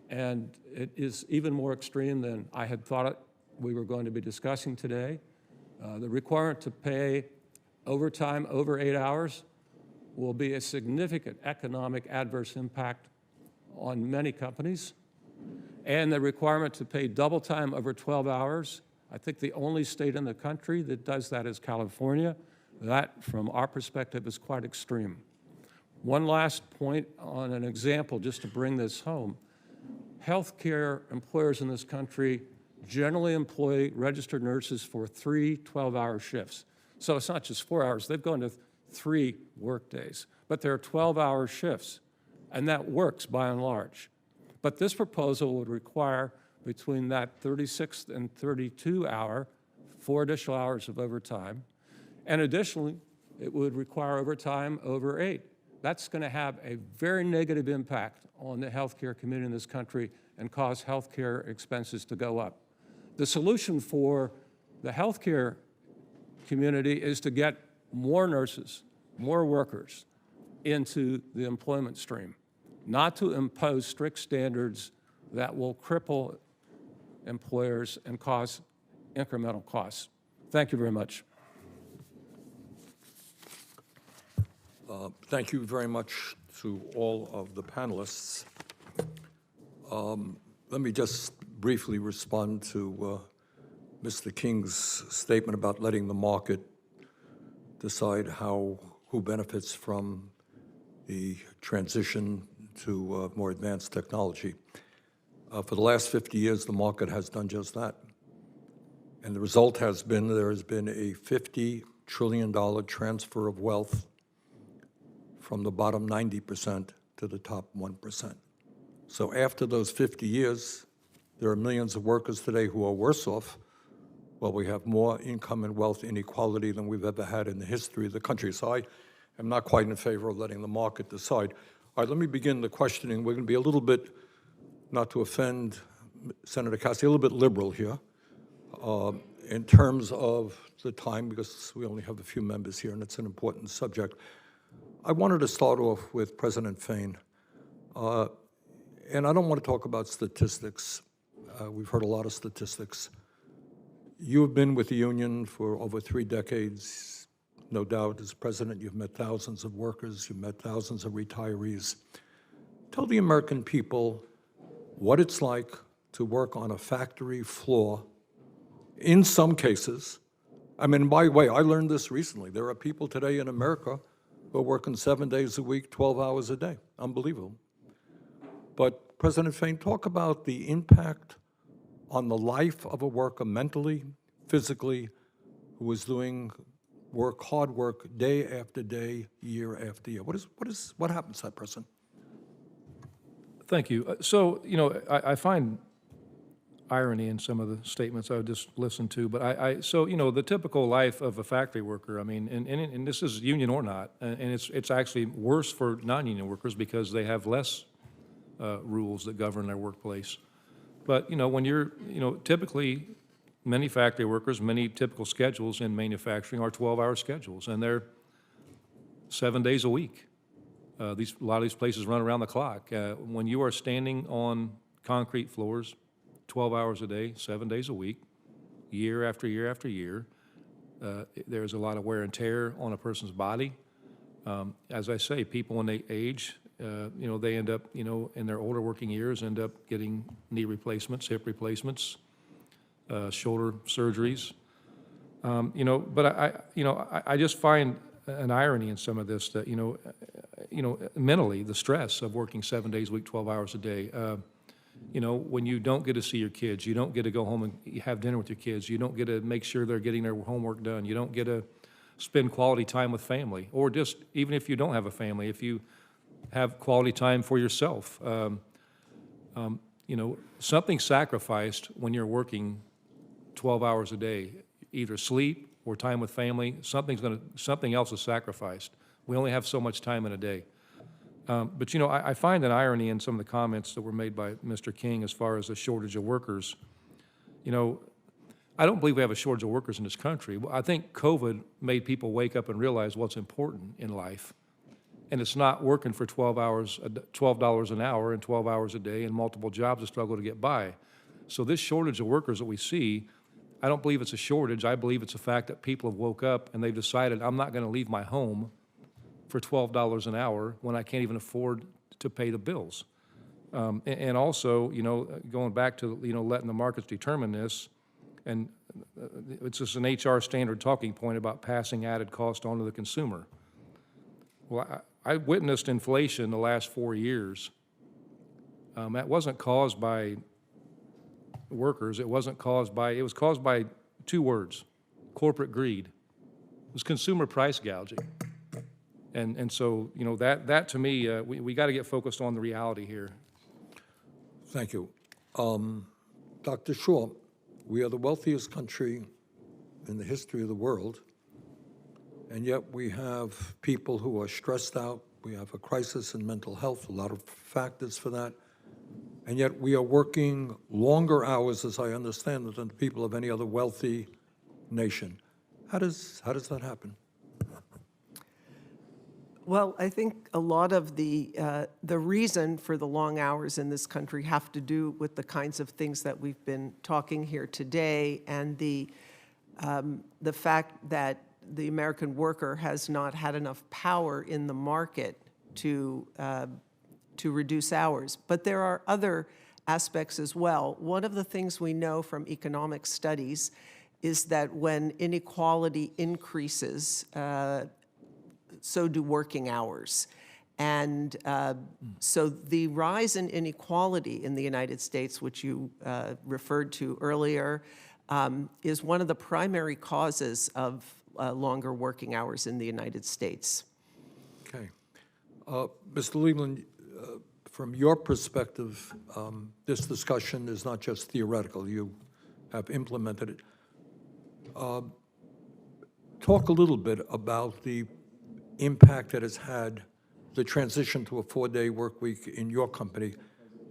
and it is even more extreme than I had thought we were going to be discussing today. The requirement to pay overtime over 8 hours will be a significant economic adverse impact on many companies. And the requirement to pay double time over 12 hours, I think the only state in the country that does that is California. That, from our perspective, is quite extreme. One last point on an example, just to bring this home. Healthcare employers in this country generally employ registered nurses for 3 12-hour shifts. So it's not just 4 hours. They've gone to 3 work days. But they're 12-hour shifts, and that works by and large. But this proposal would require between that 36th and 32-hour 4 additional hours of overtime. And additionally, it would require overtime over 8. That's going to have a very negative impact on the healthcare community in this country and cause healthcare expenses to go up. The solution for the healthcare community is to get more nurses, more workers into the employment stream, not to impose strict standards that will cripple employers and cause incremental costs. Thank you very much. Thank you very much to all of the panelists. Let me just briefly respond to Mr. King's statement about letting the market decide who benefits from the transition to more advanced technology. For the last 50 years, the market has done just that. And the result has been there has been a $50 trillion transfer of wealth from the bottom 90% to the top 1%. So after those 50 years, there are millions of workers today who are worse off, while we have more income and wealth inequality than we've ever had in the history of the country. So I am not quite in favor of letting the market decide. All right, let me begin the questioning. We're going to be a little bit, not to offend Senator Cassidy, a little bit liberal here in terms of the time, because we only have a few members here and it's an important subject. I wanted to start off with President Fain. And I don't want to talk about statistics. We've heard a lot of statistics. You have been with the union for over 3 decades. No doubt, as president, you've met thousands of workers, you've met thousands of retirees. Tell the American people what it's like to work on a factory floor. In some cases, I mean, by the way, I learned this recently. There are people today in America who are working 7 days a week, 12 hours a day. Unbelievable. But President Fain, talk about the impact on the life of a worker mentally, physically, who is doing work, hard work, day after day, year after year. What happens to that person? Thank you. So, I find irony in some of the statements I just listened to, but so, the typical life of a factory worker, I mean, and this is union or not, and it's actually worse for non-union workers because they have less rules that govern their workplace. But, when you're, typically, many factory workers, many typical schedules in manufacturing are 12-hour schedules, and they're 7 days a week. A lot of these places run around the clock. When you are standing on concrete floors 12 hours a day, 7 days a week, year after year after year, there's a lot of wear and tear on a person's body. As I say, people when they age, they end up, in their older working years, end up getting knee replacements, hip replacements, shoulder surgeries. But I just find an irony in some of this that, mentally, the stress of working 7 days a week, 12 hours a day. When you don't get to see your kids, you don't get to go home and have dinner with your kids, you don't get to make sure they're getting their homework done, you don't get to spend quality time with family, or just, even if you don't have a family, if you have quality time for yourself. Something sacrificed when you're working 12 hours a day, either sleep or time with family, something else is sacrificed. We only have so much time in a day. But I find an irony in some of the comments that were made by Mr. King as far as the shortage of workers. I don't believe we have a shortage of workers in this country. I think COVID made people wake up and realize what's important in life. And it's not working for $12 an hour and 12 hours a day and multiple jobs to struggle to get by. So this shortage of workers that we see, I don't believe it's a shortage. I believe it's a fact that people have woke up and they've decided, I'm not going to leave my home for $12 an hour when I can't even afford to pay the bills. And also, going back to, letting the markets determine this, and it's just an HR standard talking point about passing added cost on to the consumer. Well, I witnessed inflation the last 4 years. That wasn't caused by workers. It was caused by two words: corporate greed. It was consumer price gouging. And so, that to me, we got to get focused on the reality here. Thank you. Dr. Shaw, we are the wealthiest country in the history of the world, and yet we have people who are stressed out. We have a crisis in mental health, a lot of factors for that, and yet we are working longer hours, as I understand it, than people of any other wealthy nation. How does that happen? Well, I think a lot of the reason for the long hours in this country have to do with the kinds of things that we've been talking here today, and the fact that the American worker has not had enough power in the market to reduce hours. But there are other aspects as well. One of the things we know from economic studies is that when inequality increases, so do working hours. And so the rise in inequality in the United States, which you referred to earlier, is one of the primary causes of longer working hours in the United States. Okay. Mr. Leland, from your perspective, this discussion is not just theoretical. You have implemented it. Talk a little bit about the impact that has had the transition to a 4-day work week in your company,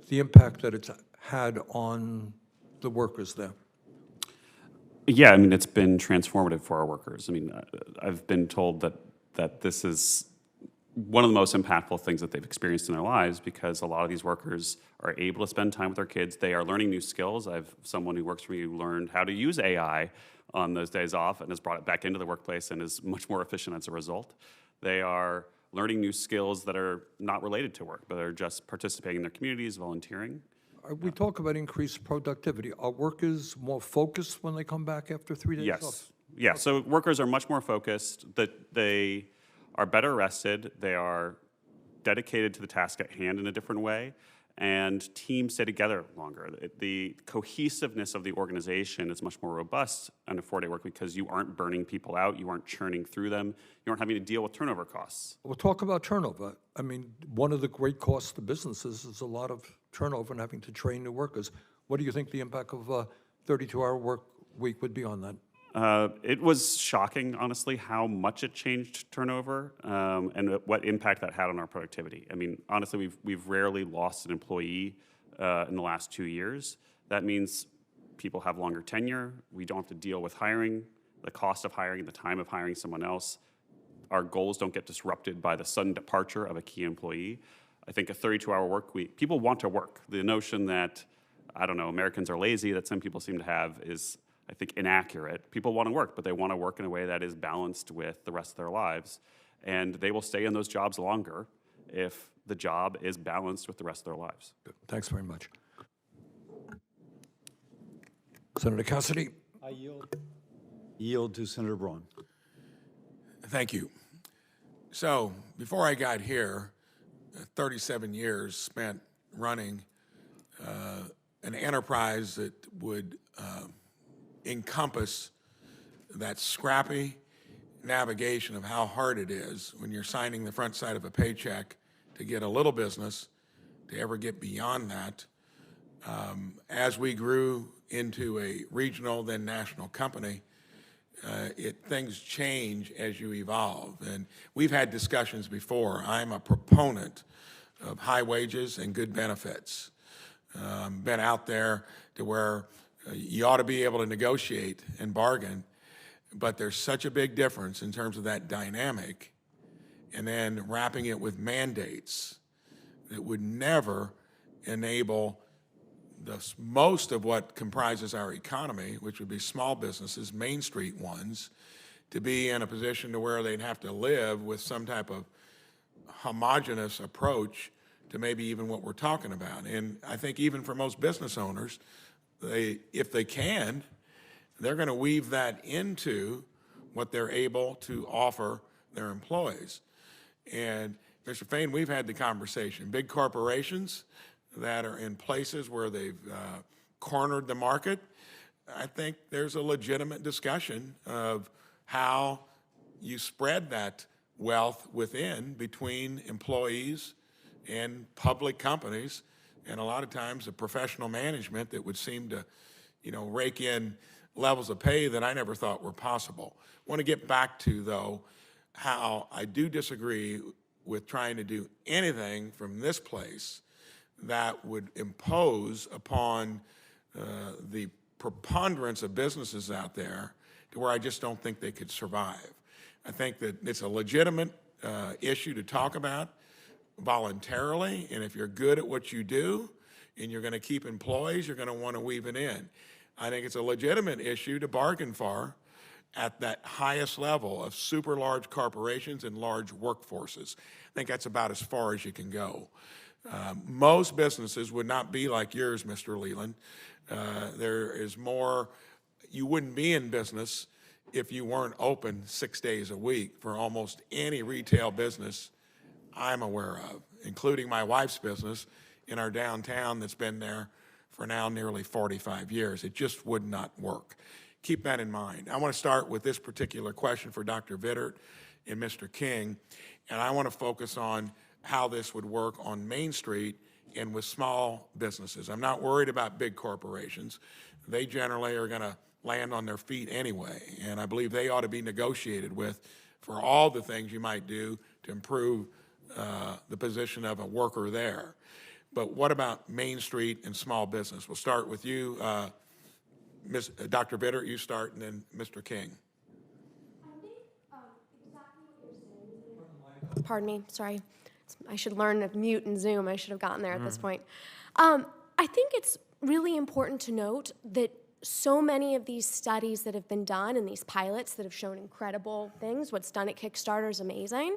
the impact that it's had on the workers there. Yeah, I mean, it's been transformative for our workers. I mean, I've been told that this is one of the most impactful things that they've experienced in their lives, because a lot of these workers are able to spend time with their kids. They are learning new skills. I have someone who works for me who learned how to use AI on those days off and has brought it back into the workplace and is much more efficient as a result. They are learning new skills that are not related to work, but are just participating in their communities, volunteering. We talk about increased productivity. Are workers more focused when they come back after 3 days off? Yes. Yeah, so workers are much more focused, that they are better rested, they are dedicated to the task at hand in a different way, and teams stay together longer. The cohesiveness of the organization is much more robust on a 4-day work week because you aren't burning people out, you aren't churning through them, you aren't having to deal with turnover costs. We'll talk about turnover. I mean, one of the great costs to businesses is a lot of turnover and having to train new workers. What do you think the impact of a 32-hour work week would be on that? It was shocking, honestly, how much it changed turnover and what impact that had on our productivity. I mean, honestly, we've rarely lost an employee in the last 2 years. That means people have longer tenure. We don't have to deal with hiring, the cost of hiring, the time of hiring someone else. Our goals don't get disrupted by the sudden departure of a key employee. I think a 32-hour work week, people want to work. The notion that, I don't know, Americans are lazy, that some people seem to have is, I think, inaccurate. People want to work, but they want to work in a way that is balanced with the rest of their lives. And they will stay in those jobs longer if the job is balanced with the rest of their lives. Good. Thanks very much. Senator Cassidy? I yield to Senator Braun. Thank you. So, before I got here, 37 years spent running an enterprise that would encompass that scrappy navigation of how hard it is when you're signing the front side of a paycheck to get a little business, to ever get beyond that. As we grew into a regional, then national company, things change as you evolve. And we've had discussions before. I'm a proponent of high wages and good benefits. Been out there to where you ought to be able to negotiate and bargain, but there's such a big difference in terms of that dynamic, and then wrapping it with mandates that would never enable most of what comprises our economy, which would be small businesses, Main Street ones, to be in a position to where they'd have to live with some type of homogeneous approach to maybe even what we're talking about. And I think even for most business owners, if they can, they're going to weave that into what they're able to offer their employees. And Mr. Fain, we've had the conversation. Big corporations that are in places where they've cornered the market, I think there's a legitimate discussion of how you spread that wealth within between employees and public companies, and a lot of times the professional management that would seem to, rake in levels of pay that I never thought were possible. I want to get back to, though, how I do disagree with trying to do anything from this place that would impose upon the preponderance of businesses out there to where I just don't think they could survive. I think that it's a legitimate issue to talk about voluntarily, and if you're good at what you do and you're going to keep employees, you're going to want to weave it in. I think it's a legitimate issue to bargain for at that highest level of super large corporations and large workforces. I think that's about as far as you can go. Most businesses would not be like yours, Mr. Leland. There is more, you wouldn't be in business if you weren't open 6 days a week for almost any retail business I'm aware of, including my wife's business in our downtown that's been there for now nearly 45 years. It just would not work. Keep that in mind. I want to start with this particular question for Dr. Vittert and Mr. King, and I want to focus on how this would work on Main Street and with small businesses. I'm not worried about big corporations. They generally are going to land on their feet anyway, and I believe they ought to be negotiated with for all the things you might do to improve the position of a worker there. But what about Main Street and small business? We'll start with you, Dr. Vittert, you start, and then Mr. King. Pardon me, sorry. I should learn to mute and Zoom. I should have gotten there at this point. I think it's really important to note that so many of these studies that have been done and these pilots that have shown incredible things, what's done at Kickstarter is amazing,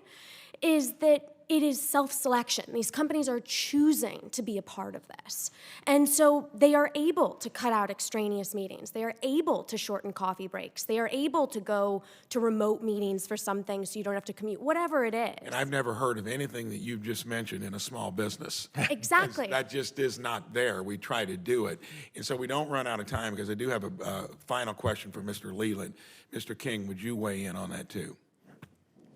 is that it is self-selection. These companies are choosing to be a part of this. And so they are able to cut out extraneous meetings. They are able to shorten coffee breaks. They are able to go to remote meetings for some things so you don't have to commute, whatever it is. And I've never heard of anything that you've just mentioned in a small business. Exactly. That just is not there. We try to do it. And so we don't run out of time, because I do have a final question for Mr. Leland. Mr. King, would you weigh in on that too?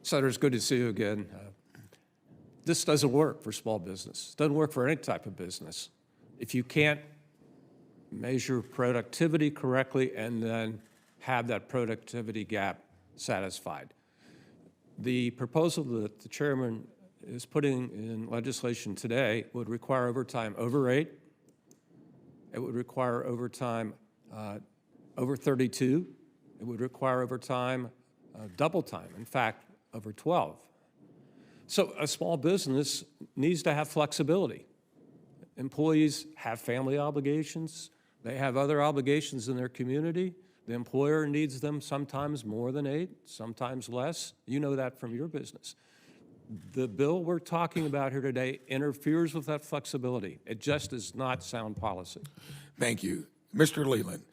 Senator, it's good to see you again. This doesn't work for small business. It doesn't work for any type of business. If you can't measure productivity correctly and then have that productivity gap satisfied. The proposal that the chairman is putting in legislation today would require overtime over 8. It would require overtime over 32. It would require overtime double time, in fact, over 12. So a small business needs to have flexibility. Employees have family obligations. They have other obligations in their community. The employer needs them sometimes more than 8, sometimes less. You know that from your business. The bill we're talking about here today interferes with that flexibility. It just is not sound policy. Thank you. Mr. Leland,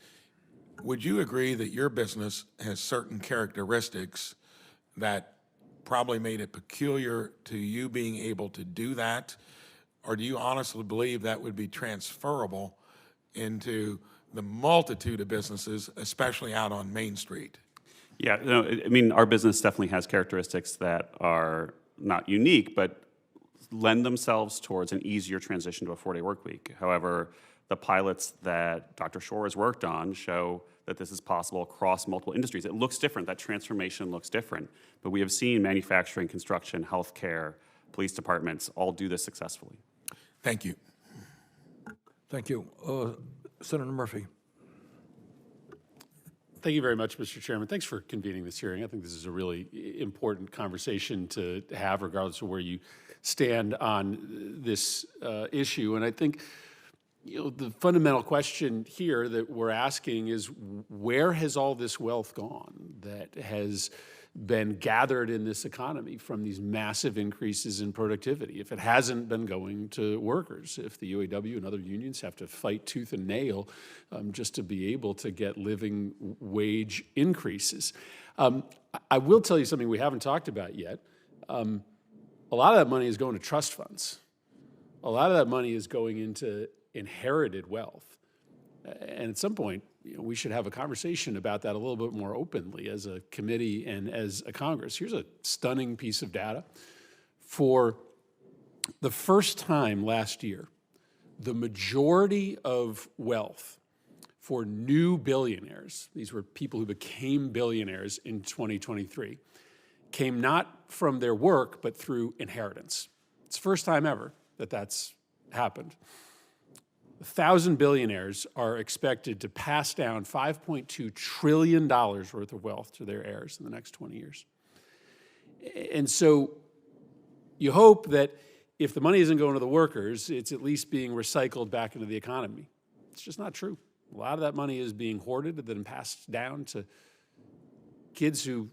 would you agree that your business has certain characteristics that probably made it peculiar to you being able to do that? Or do you honestly believe that would be transferable into the multitude of businesses, especially out on Main Street? Yeah, no, I mean, our business definitely has characteristics that are not unique, but lend themselves towards an easier transition to a 4-day work week. However, the pilots that Dr. Shore has worked on show that this is possible across multiple industries. It looks different. That transformation looks different. But we have seen manufacturing, construction, healthcare, police departments all do this successfully. Thank you. Thank you. Senator Murphy. Thank you very much, Mr. Chairman. Thanks for convening this hearing. I think this is a really important conversation to have, regardless of where you stand on this issue. And I think, the fundamental question here that we're asking is, where has all this wealth gone that has been gathered in this economy from these massive increases in productivity? If it hasn't been going to workers, if the UAW and other unions have to fight tooth and nail just to be able to get living wage increases. I will tell you something we haven't talked about yet. A lot of that money is going to trust funds. A lot of that money is going into inherited wealth. And at some point, we should have a conversation about that a little bit more openly as a committee and as a Congress. Here's a stunning piece of data. For the first time last year, the majority of wealth for new billionaires, these were people who became billionaires in 2023, came not from their work, but through inheritance. It's the first time ever that that's happened. 1,000 billionaires are expected to pass down $5.2 trillion worth of wealth to their heirs in the next 20 years. And so you hope that if the money isn't going to the workers, it's at least being recycled back into the economy. It's just not true. A lot of that money is being hoarded and then passed down to kids who,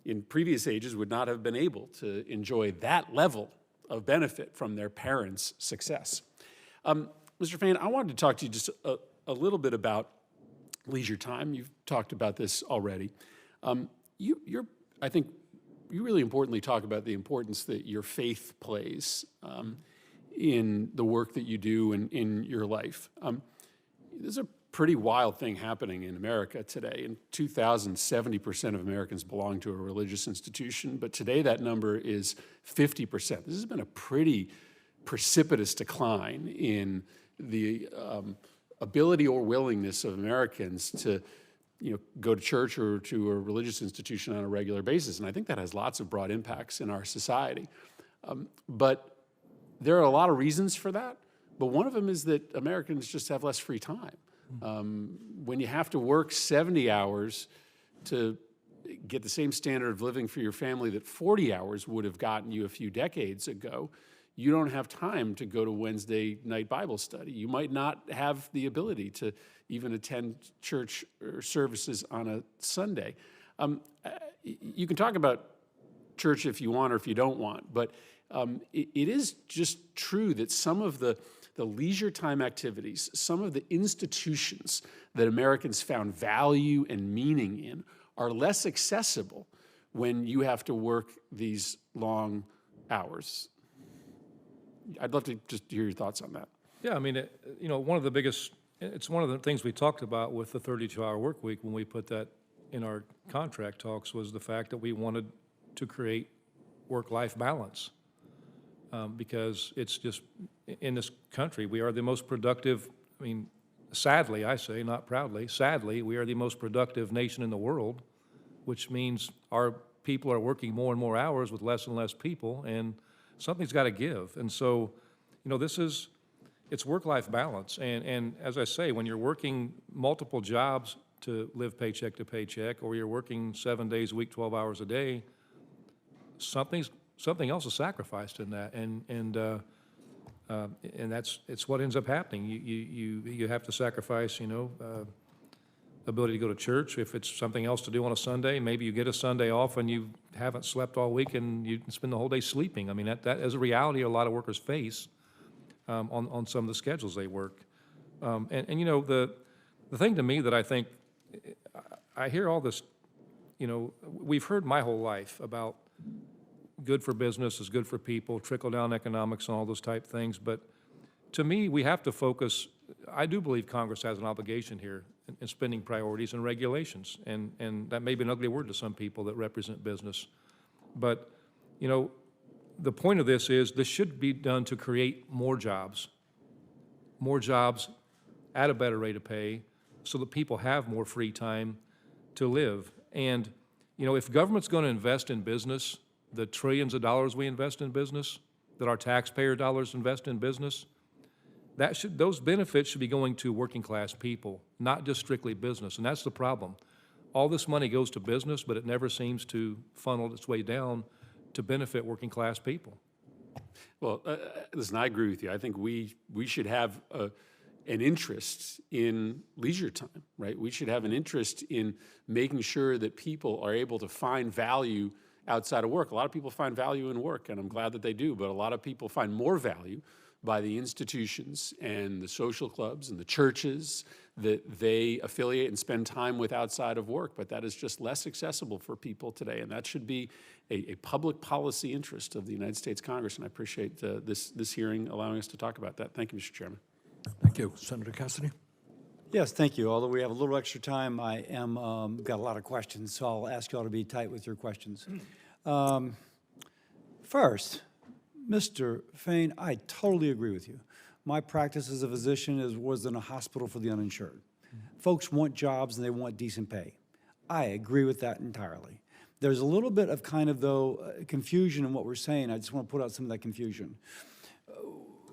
in previous ages would not have been able to enjoy that level of benefit from their parents' success. Mr. Fain, I wanted to talk to you just a little bit about leisure time. You've talked about this already. I think you really importantly talk about the importance that your faith plays in the work that you do and in your life. There's a pretty wild thing happening in America today. In 2000, 70% of Americans belong to a religious institution, but today that number is 50%. This has been a pretty precipitous decline in the ability or willingness of Americans to go to church or to a religious institution on a regular basis. And I think that has lots of broad impacts in our society. But there are a lot of reasons for that. But one of them is that Americans just have less free time. When you have to work 70 hours to get the same standard of living for your family that 40 hours would have gotten you a few decades ago, you don't have time to go to Wednesday night Bible study. You might not have the ability to even attend church or services on a Sunday. You can talk about church if you want or if you don't want. But it is just true that some of the leisure time activities, some of the institutions that Americans found value and meaning in are less accessible when you have to work these long hours. I'd love to just hear your thoughts on that. Yeah, I mean, one of the biggest, it's one of the things we talked about with the 32-hour work week when we put that in our contract talks was the fact that we wanted to create work-life balance. Because it's just, in this country, we are the most productive, I mean, sadly, I say, not proudly, sadly, we are the most productive nation in the world, which means our people are working more and more hours with less and less people, and something's got to give. And so, it's work-life balance. And as I say, when you're working multiple jobs to live paycheck to paycheck, or you're working 7 days a week, 12 hours a day, something else is sacrificed in that, and it's what ends up happening. You have to sacrifice, ability to go to church. If it's something else to do on a Sunday, maybe you get a Sunday off and you haven't slept all week and you spend the whole day sleeping. I mean, that is a reality a lot of workers face on some of the schedules they work. The thing to me that I think, I hear all this, we've heard my whole life about good for business is good for people, trickle-down economics and all those type things. But to me, we have to focus, I do believe Congress has an obligation here in spending priorities and regulations. And that may be an ugly word to some people that represent business. But, the point of this is this should be done to create more jobs at a better rate of pay so that people have more free time to live. And, if government's going to invest in business, the trillions of dollars we invest in business, that our taxpayer dollars invest in business, those benefits should be going to working class people, not just strictly business. And that's the problem. All this money goes to business, but it never seems to funnel its way down to benefit working class people. Well, listen, I agree with you. I think we should have an interest in leisure time, right? We should have an interest in making sure that people are able to find value outside of work. A lot of people find value in work, and I'm glad that they do, but a lot of people find more value by the institutions and the social clubs and the churches that they affiliate and spend time with outside of work, but that is just less accessible for people today, and that should be a public policy interest of the United States Congress, and I appreciate this hearing allowing us to talk about that. Thank you, Mr. Chairman. Thank you. Senator Cassidy? Yes, thank you. Although we have a little extra time, I am got a lot of questions, so I'll ask you all to be tight with your questions. First, Mr. Fain, I totally agree with you. My practice as a physician was in a hospital for the uninsured. Folks want jobs and they want decent pay. I agree with that entirely. There's a little bit of kind of, though, confusion in what we're saying. I just want to put out some of that confusion.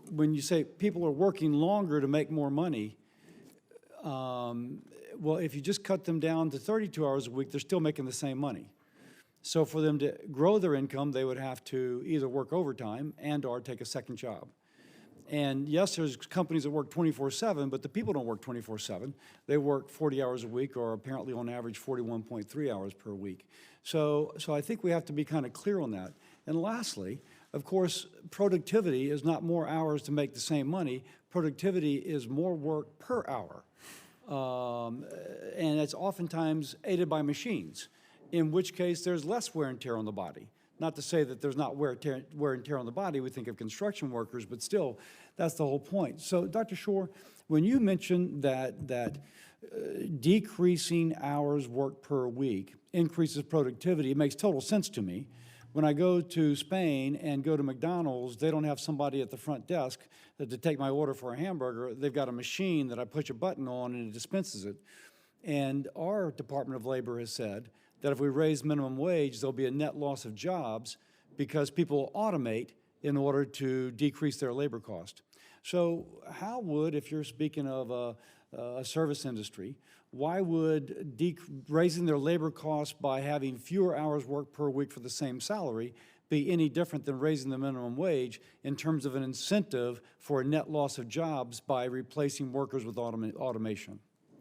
When you say people are working longer to make more money, well, if you just cut them down to 32 hours a week, they're still making the same money. So for them to grow their income, they would have to either work overtime and or take a second job. And yes, there's companies that work 24/7, but the people don't work 24/7. They work 40 hours a week, or apparently on average 41.3 hours per week. So I think we have to be kind of clear on that. And lastly, of course, productivity is not more hours to make the same money. Productivity is more work per hour. And it's oftentimes aided by machines, in which case there's less wear and tear on the body. Not to say that there's not wear and tear on the body. We think of construction workers, but still, that's the whole point. So, Dr. Shore, when you mentioned that decreasing hours worked per week increases productivity, it makes total sense to me. When I go to Spain and go to McDonald's, they don't have somebody at the front desk to take my order for a hamburger. They've got a machine that I push a button on and it dispenses it. And our Department of Labor has said that if we raise minimum wage, there'll be a net loss of jobs because people automate in order to decrease their labor cost. So how would, if you're speaking of a service industry, why would raising their labor costs by having fewer hours worked per week for the same salary be any different than raising the minimum wage in terms of an incentive for a net loss of jobs by replacing workers with automation?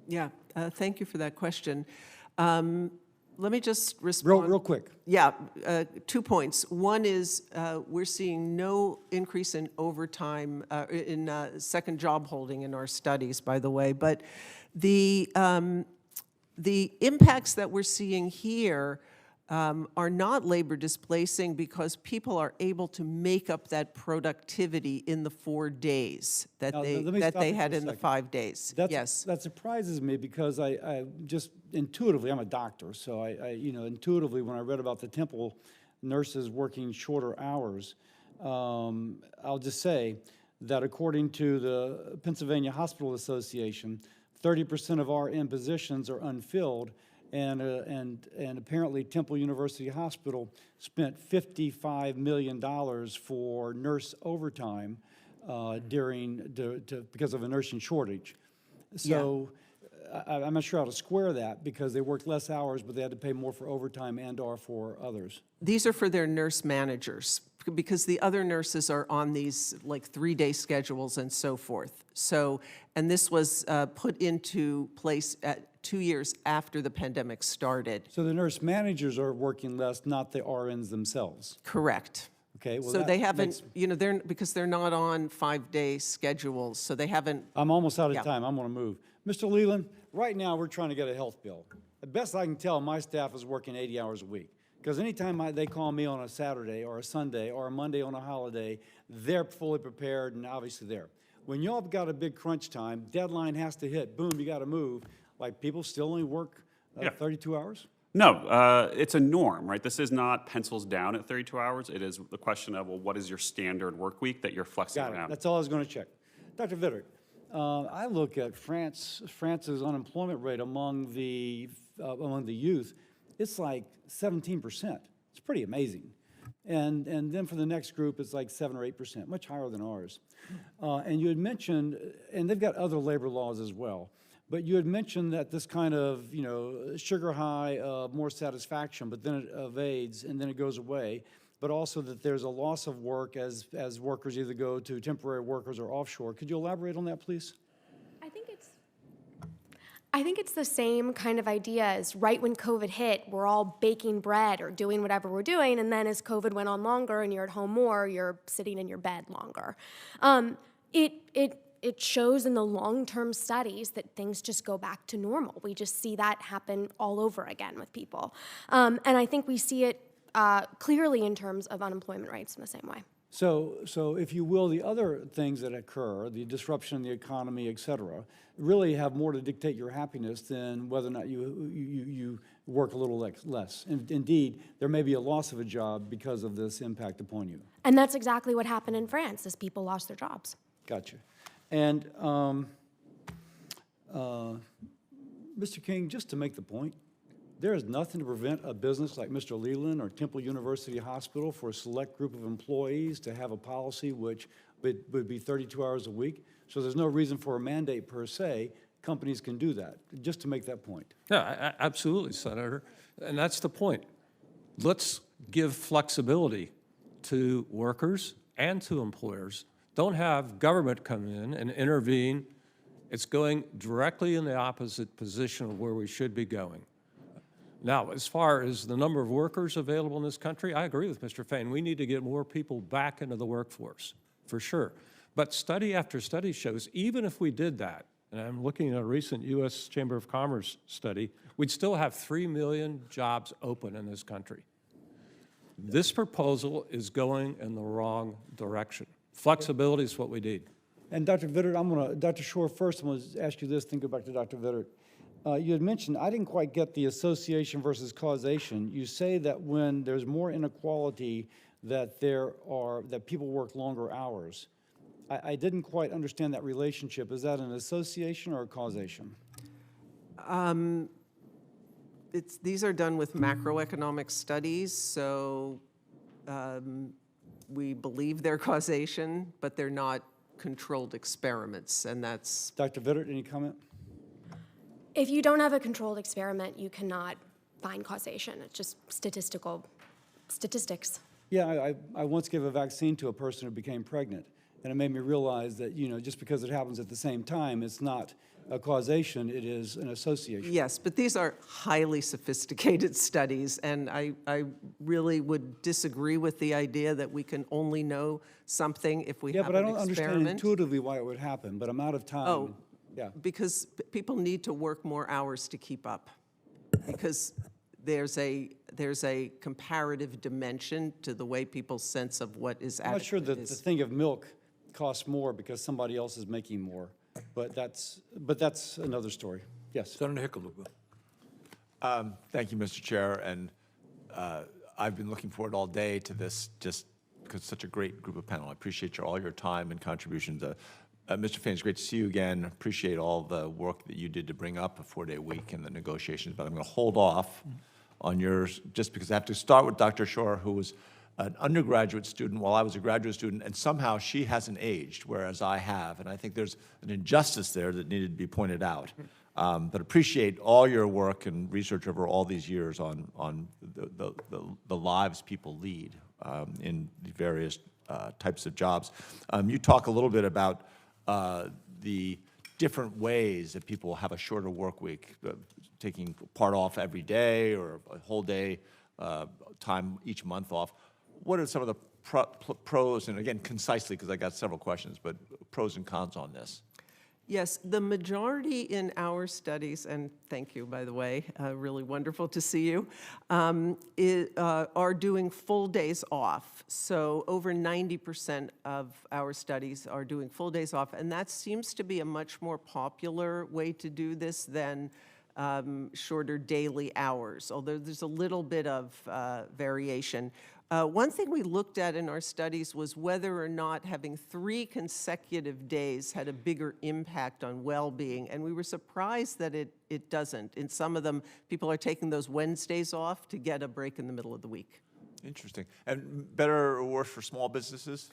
Yeah, thank you for that question. Let me just respond. Real quick. Yeah, 2 points. One is we're seeing no increase in overtime, in second job holding in our studies, by the way. But the impacts that we're seeing here are not labor displacing because people are able to make up that productivity in the 4 days that Now, they let me stop you had for a in the second. 5 days. Yes. That surprises me because I just intuitively, I'm a doctor, so intuitively, when I read about the Temple nurses working shorter hours, I'll just say that according to the Pennsylvania Hospital Association, 30% of RN positions are unfilled, and apparently Temple University Hospital spent $55 million for nurse overtime because of a nursing shortage. So I'm not sure how to square that because they worked less hours, but they had to pay more for overtime and/or for others. These are for their nurse managers, because the other nurses are on these like 3-day schedules and so forth. So, and this was put into place at 2 years after the pandemic started. So the nurse managers are working less, not the RNs themselves. Correct. Okay. Well, So that they haven't, makes- because they're not on 5-day schedules, so they haven't. I'm almost out of Yeah. time. I'm going to move. Mr. Leland, right now we're trying to get a health bill. The best I can tell, my staff is working 80 hours a week. Because anytime they call me on a Saturday or a Sunday or a Monday on a holiday, they're fully prepared and obviously there. When y'all have got a big crunch time, deadline has to hit, boom, you got to move. Like people still only work 32 hours? No, it's a norm, right? This is not pencils down at 32 hours. It is the question of, well, what is your standard work week that you're flexing Got it. around? That's all I was going to check. Dr. Vittert, I look at France's unemployment rate among the youth. It's like 17%. It's pretty amazing. And then for the next group, it's like 7 or 8%, much higher than ours. And you had mentioned, and they've got other labor laws as well, but you had mentioned that this kind of, sugar high of more satisfaction, but then it evades and then it goes away, but also that there's a loss of work as workers either go to temporary workers or offshore. Could you elaborate on that, please? I think it's the same kind of idea as right when COVID hit, we're all baking bread or doing whatever we're doing, and then as COVID went on longer and you're at home more, you're sitting in your bed longer. It shows in the long-term studies that things just go back to normal. We just see that happen all over again with people. And I think we see it clearly in terms of unemployment rates in the same way. So if you will, the other things that occur, the disruption in the economy, et cetera, really have more to dictate your happiness than whether or not you work a little less. Indeed, there may be a loss of a job because of this impact upon you. And that's exactly what happened in France, as people lost their jobs. Gotcha. And Mr. King, just to make the point, there is nothing to prevent a business like Mr. Leland or Temple University Hospital for a select group of employees to have a policy which would be 32 hours a week. So there's no reason for a mandate per se. Companies can do that, just to make that point. Yeah, absolutely, Senator. And that's the point. Let's give flexibility to workers and to employers. Don't have government come in and intervene. It's going directly in the opposite position of where we should be going. Now, as far as the number of workers available in this country, I agree with Mr. Fain. We need to get more people back into the workforce, for sure. But study after study shows, even if we did that, and I'm looking at a recent U.S. Chamber of Commerce study, we'd still have 3 million jobs open in this country. This proposal is going in the wrong direction. Flexibility is what we need. And Dr. Vittert, Dr. Shore first, I'm going to ask you this, then go back to Dr. Vittert. You had mentioned, I didn't quite get the association versus causation. You say that when there's more inequality, that people work longer hours. I didn't quite understand that relationship. Is that an association or a causation? These are done with macroeconomic studies, so we believe they're causation, but they're not controlled experiments, and that's... Dr. Vittert, any comment? If you don't have a controlled experiment, you cannot find causation. It's just statistics. Yeah, I once gave a vaccine to a person who became pregnant, And it made me realize that, just because it happens at the same time, it's not a causation, it is an association. Yes, but these are highly sophisticated studies, and I really would disagree with the idea that we can only know something if we Yeah, have but I an don't understand experiment. intuitively why it would happen, but I'm out of time. Oh, Yeah. because people need to work more hours to keep up, because there's a comparative dimension to the way people's sense of what is I'm not sure adequate that the is. thing of milk costs more because somebody else is making more, but that's another story. Yes. Senator Hickenlooper. Thank you, Mr. Chair, and I've been looking forward all day to this just because it's such a great group of panel. I appreciate all your time and contributions. Mr. Fain, it's great to see you again. Appreciate all the work that you did to bring up a 4-day week and the negotiations, but I'm going to hold off on yours just because I have to start with Dr. Shore, who was an undergraduate student while I was a graduate student, and somehow she hasn't aged, whereas I have. And I think there's an injustice there that needed to be pointed out. But appreciate all your work and research over all these years on the lives people lead in the various types of jobs. You talk a little bit about the different ways that people have a shorter work week, taking part off every day or a whole day time each month off. What are some of the pros, and again, concisely, because I got several questions, but pros and cons on this? Yes, the majority in our studies, and thank you, by the way, really wonderful to see you, are doing full days off. So over 90% of our studies are doing full days off, and that seems to be a much more popular way to do this than shorter daily hours, although there's a little bit of variation. One thing we looked at in our studies was whether or not having 3 consecutive days had a bigger impact on well-being, and we were surprised that it doesn't. In some of them, people are taking those Wednesdays off to get a break in the middle of the week. Interesting. And better or worse for small businesses?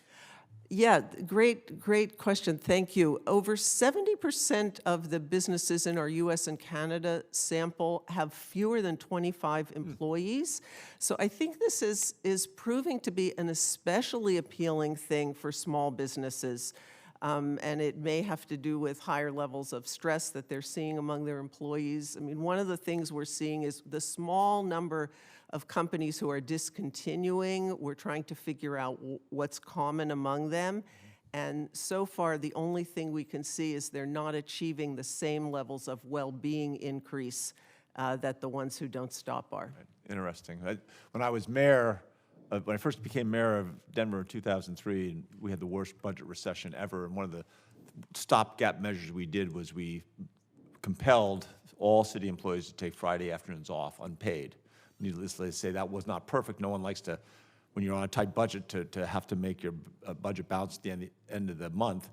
Yeah, great question. Thank you. Over 70% of the businesses in our U.S. and Canada sample have fewer than 25 employees. So I think this is proving to be an especially appealing thing for small businesses. And it may have to do with higher levels of stress that they're seeing among their employees. I mean, one of the things we're seeing is the small number of companies who are discontinuing. We're trying to figure out what's common among them. And so far, the only thing we can see is they're not achieving the same levels of well-being increase that the ones who don't stop are. Interesting. When I was mayor, when I first became mayor of Denver in 2003, and we had the worst budget recession ever, and one of the stopgap measures we did was we compelled all city employees to take Friday afternoons off, unpaid. Needless to say, that was not perfect. No one likes to, when you're on a tight budget, to have to make your budget balance at the end of the month.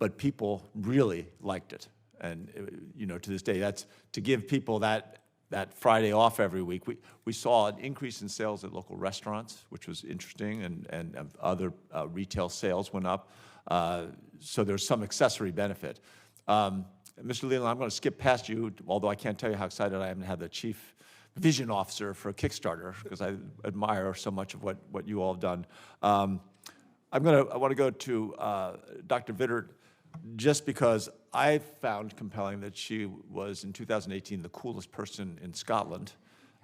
But people really liked it. And, to this day, that's to give people that Friday off every week. We saw an increase in sales at local restaurants, which was interesting, and other retail sales went up. So there's some accessory benefit. Mr. Leland, I'm going to skip past you, although I can't tell you how excited I am to have the chief vision officer for Kickstarter, because I admire so much of what you all have done. I want to go to Dr. Vittert, just because I found compelling that she was, in 2018, the coolest person in Scotland,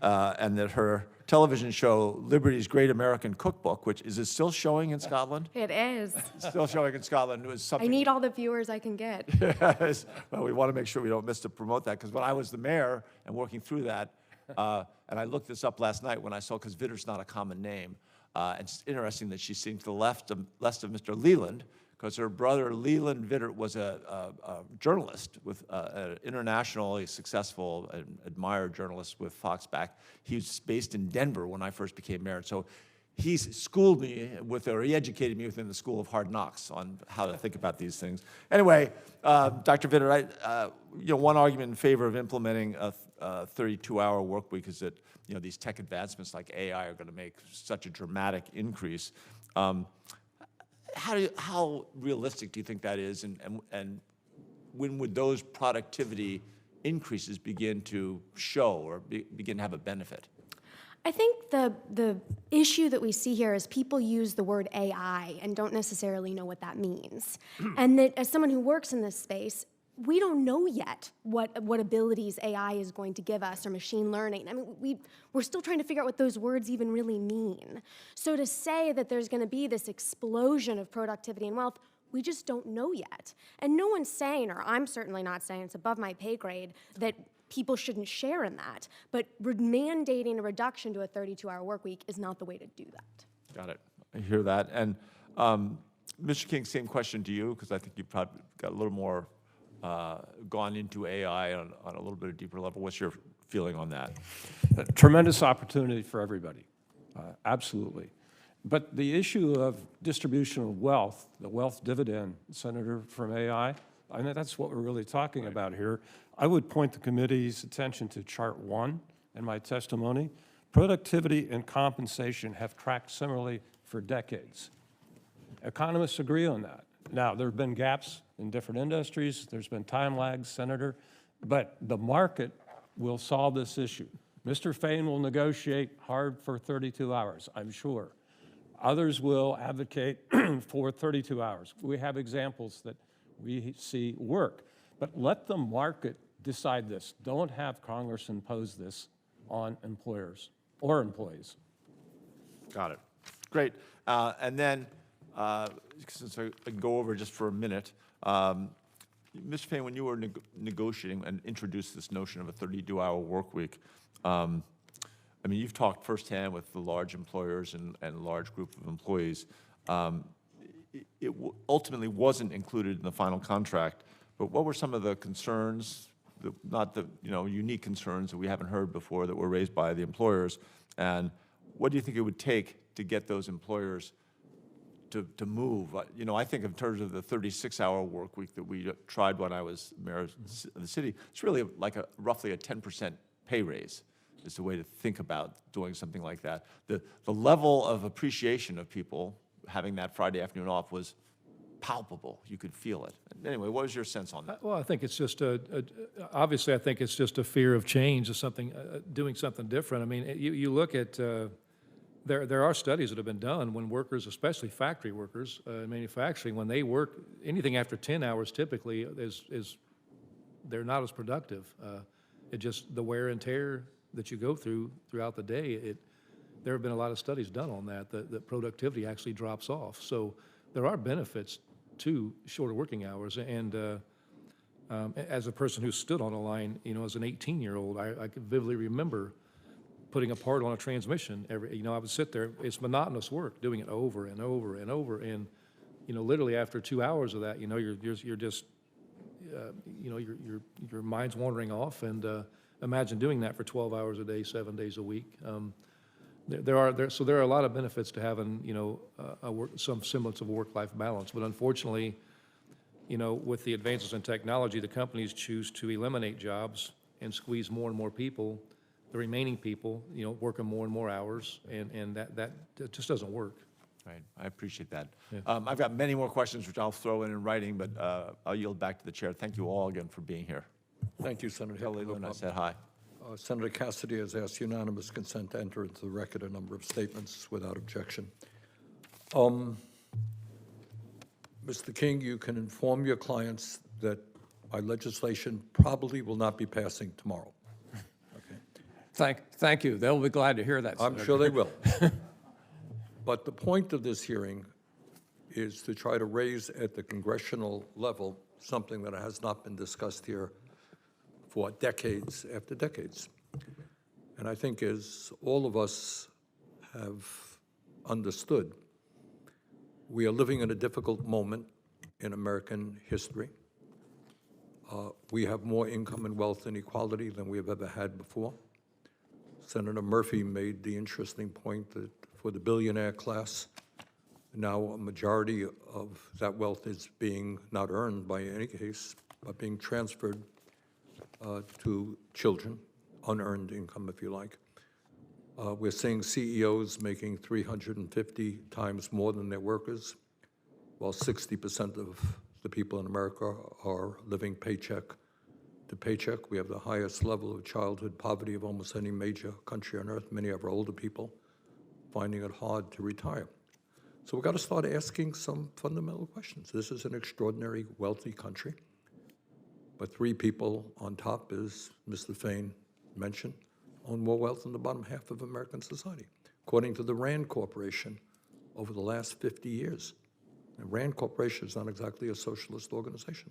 and that her television show, Liberty's Great American Cookbook, which, is it still showing in Scotland? It is. Still showing in Scotland. It was something. I need all the viewers I can get. Yes. Well, we want to make sure we don't miss to promote that, because when I was the mayor and working through that, and I looked this up last night when I saw, because Vitter's not a common name, and it's interesting that she's sitting to the left of Mr. Leland, because her brother Leland Vittert was a journalist with an internationally successful and admired journalist with Fox back. He was based in Denver when I first became mayor. So he's schooled me he educated me within the School of Hard Knocks on how to think about these things. Anyway, Dr. Vittert, one argument in favor of implementing a 32-hour work week is that these tech advancements like AI are going to make such a dramatic increase. How realistic do you think that is, and when would those productivity increases begin to show or begin to have a benefit? I think the issue that we see here is people use the word AI and don't necessarily know what that means. And that as someone who works in this space, we don't know yet what abilities AI is going to give us or machine learning. I mean, we're still trying to figure out what those words even really mean. So to say that there's going to be this explosion of productivity and wealth, we just don't know yet. And no one's saying, or I'm certainly not saying, it's above my pay grade, that people shouldn't share in that. But mandating a reduction to a 32-hour work week is not the way to do that. Got it. I hear that. And Mr. King, same question to you, because I think you've probably got a little more gone into AI on a little bit of deeper level. What's your feeling on that? A tremendous opportunity for everybody, absolutely. But the issue of distribution of wealth, the wealth dividend, Senator, from AI, I mean, that's what we're really talking about here. I would point the committee's attention to Chart 1 in my testimony. Productivity and compensation have tracked similarly for decades. Economists agree on that. Now, there have been gaps in different industries. There's been time lags, Senator, but the market will solve this issue. Mr. Fain will negotiate hard for 32 hours, I'm sure. Others will advocate for 32 hours. We have examples that we see work, but let the market decide this. Don't have Congress impose this on employers or employees. Got it. Great. And then, since I can go over just for a minute, Mr. Fain, when you were negotiating and introduced this notion of a 32-hour work week, I mean, you've talked firsthand with the large employers and a large group of employees. It ultimately wasn't included in the final contract, but what were some of the concerns, not the unique concerns that we haven't heard before that were raised by the employers, and what do you think it would take to get those employers to move? I think in terms of the 36-hour work week that we tried when I was mayor of the city, it's really like roughly a 10% pay raise is the way to think about doing something like that. The level of appreciation of people having that Friday afternoon off was palpable. You could feel it. Anyway, what was your sense on that? Well, I think it's just obviously, I think it's just a fear of change, of something, doing something different. I mean, you look at, there are studies that have been done when workers, especially factory workers in manufacturing, when they work, anything after 10 hours typically they're not as productive. It just, the wear and tear that you go throughout the day, there have been a lot of studies done on that productivity actually drops off. So there are benefits to shorter working hours. And as a person who stood on a line, as an 18-year-old, I could vividly remember putting a part on a transmission. I would sit there. It's monotonous work, doing it over and over and over. And, literally after 2 hours of that, you're just, your mind's wandering off. And imagine doing that for 12 hours a day, 7 days a week. There are a lot of benefits to having, some semblance of work-life balance. But unfortunately, with the advances in technology, the companies choose to eliminate jobs and squeeze more and more people, the remaining people, working more and more hours, and that just doesn't work. Right, I appreciate that. Yeah. I've got many more questions, which I'll throw in writing, but I'll yield back to the chair. Thank you all again for being here. Thank you, Senator Kelly Hickenlooper. Lynn, I said hi. Senator Cassidy has asked unanimous consent to enter into the record a number of statements without objection. Mr. King, you can inform your clients that my legislation probably will not be passing tomorrow. Okay. Thank you. They'll be glad to hear that, I'm Senator. sure they will. But the point of this hearing is to try to raise at the congressional level something that has not been discussed here for decades after decades. And I think as all of us have understood, we are living in a difficult moment in American history. We have more income and wealth inequality than we have ever had before. Senator Murphy made the interesting point that for the billionaire class, now a majority of that wealth is being not earned by any case, but being transferred to children, unearned income, if you like. We're seeing CEOs making 350 times more than their workers, while 60% of the people in America are living paycheck to paycheck. We have the highest level of childhood poverty of almost any major country on earth. Many of our older people finding it hard to retire. So we've got to start asking some fundamental questions. This is an extraordinary wealthy country, but 3 people on top, as Mr. Fain mentioned, own more wealth than the bottom half of American society, according to the Rand Corporation over the last 50 years. And Rand Corporation is not exactly a socialist organization.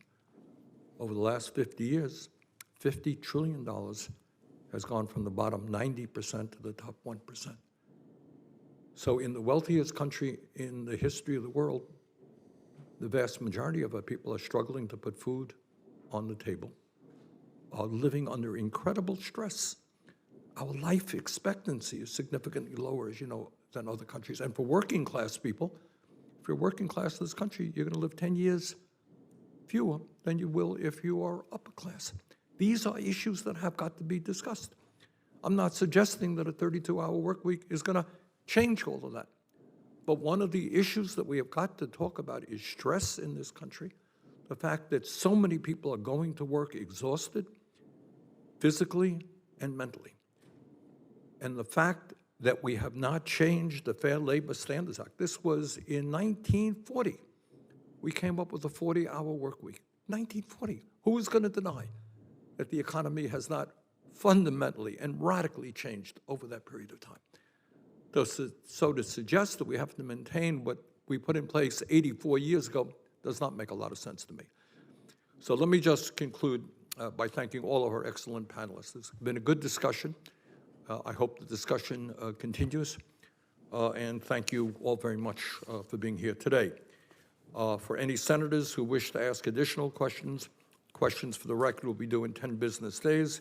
Over the last 50 years, $50 trillion has gone from the bottom 90% to the top 1%. So in the wealthiest country in the history of the world, the vast majority of our people are struggling to put food on the table, are living under incredible stress. Our life expectancy is significantly lower, as you know, than other countries. And for working class people, if you're working class in this country, you're going to live 10 years fewer than you will if you are upper class. These are issues that have got to be discussed. I'm not suggesting that a 32-hour work week is going to change all of that. But one of the issues that we have got to talk about is stress in this country, the fact that so many people are going to work exhausted, physically and mentally. And the fact that we have not changed the Fair Labor Standards Act. This was in 1940. We came up with a 40-hour work week. 1940. Who is going to deny that the economy has not fundamentally and radically changed over that period of time? So to suggest that we have to maintain what we put in place 84 years ago does not make a lot of sense to me. So let me just conclude by thanking all of our excellent panelists. It's been a good discussion. I hope the discussion continues. And thank you all very much for being here today. For any senators who wish to ask additional questions for the record will be due in 10 business days.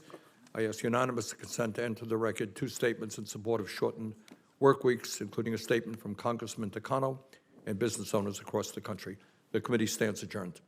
I ask unanimous consent to enter the record 2 statements in support of shortened work weeks, including a statement from Congressman Takano and business owners across the country. The committee stands adjourned.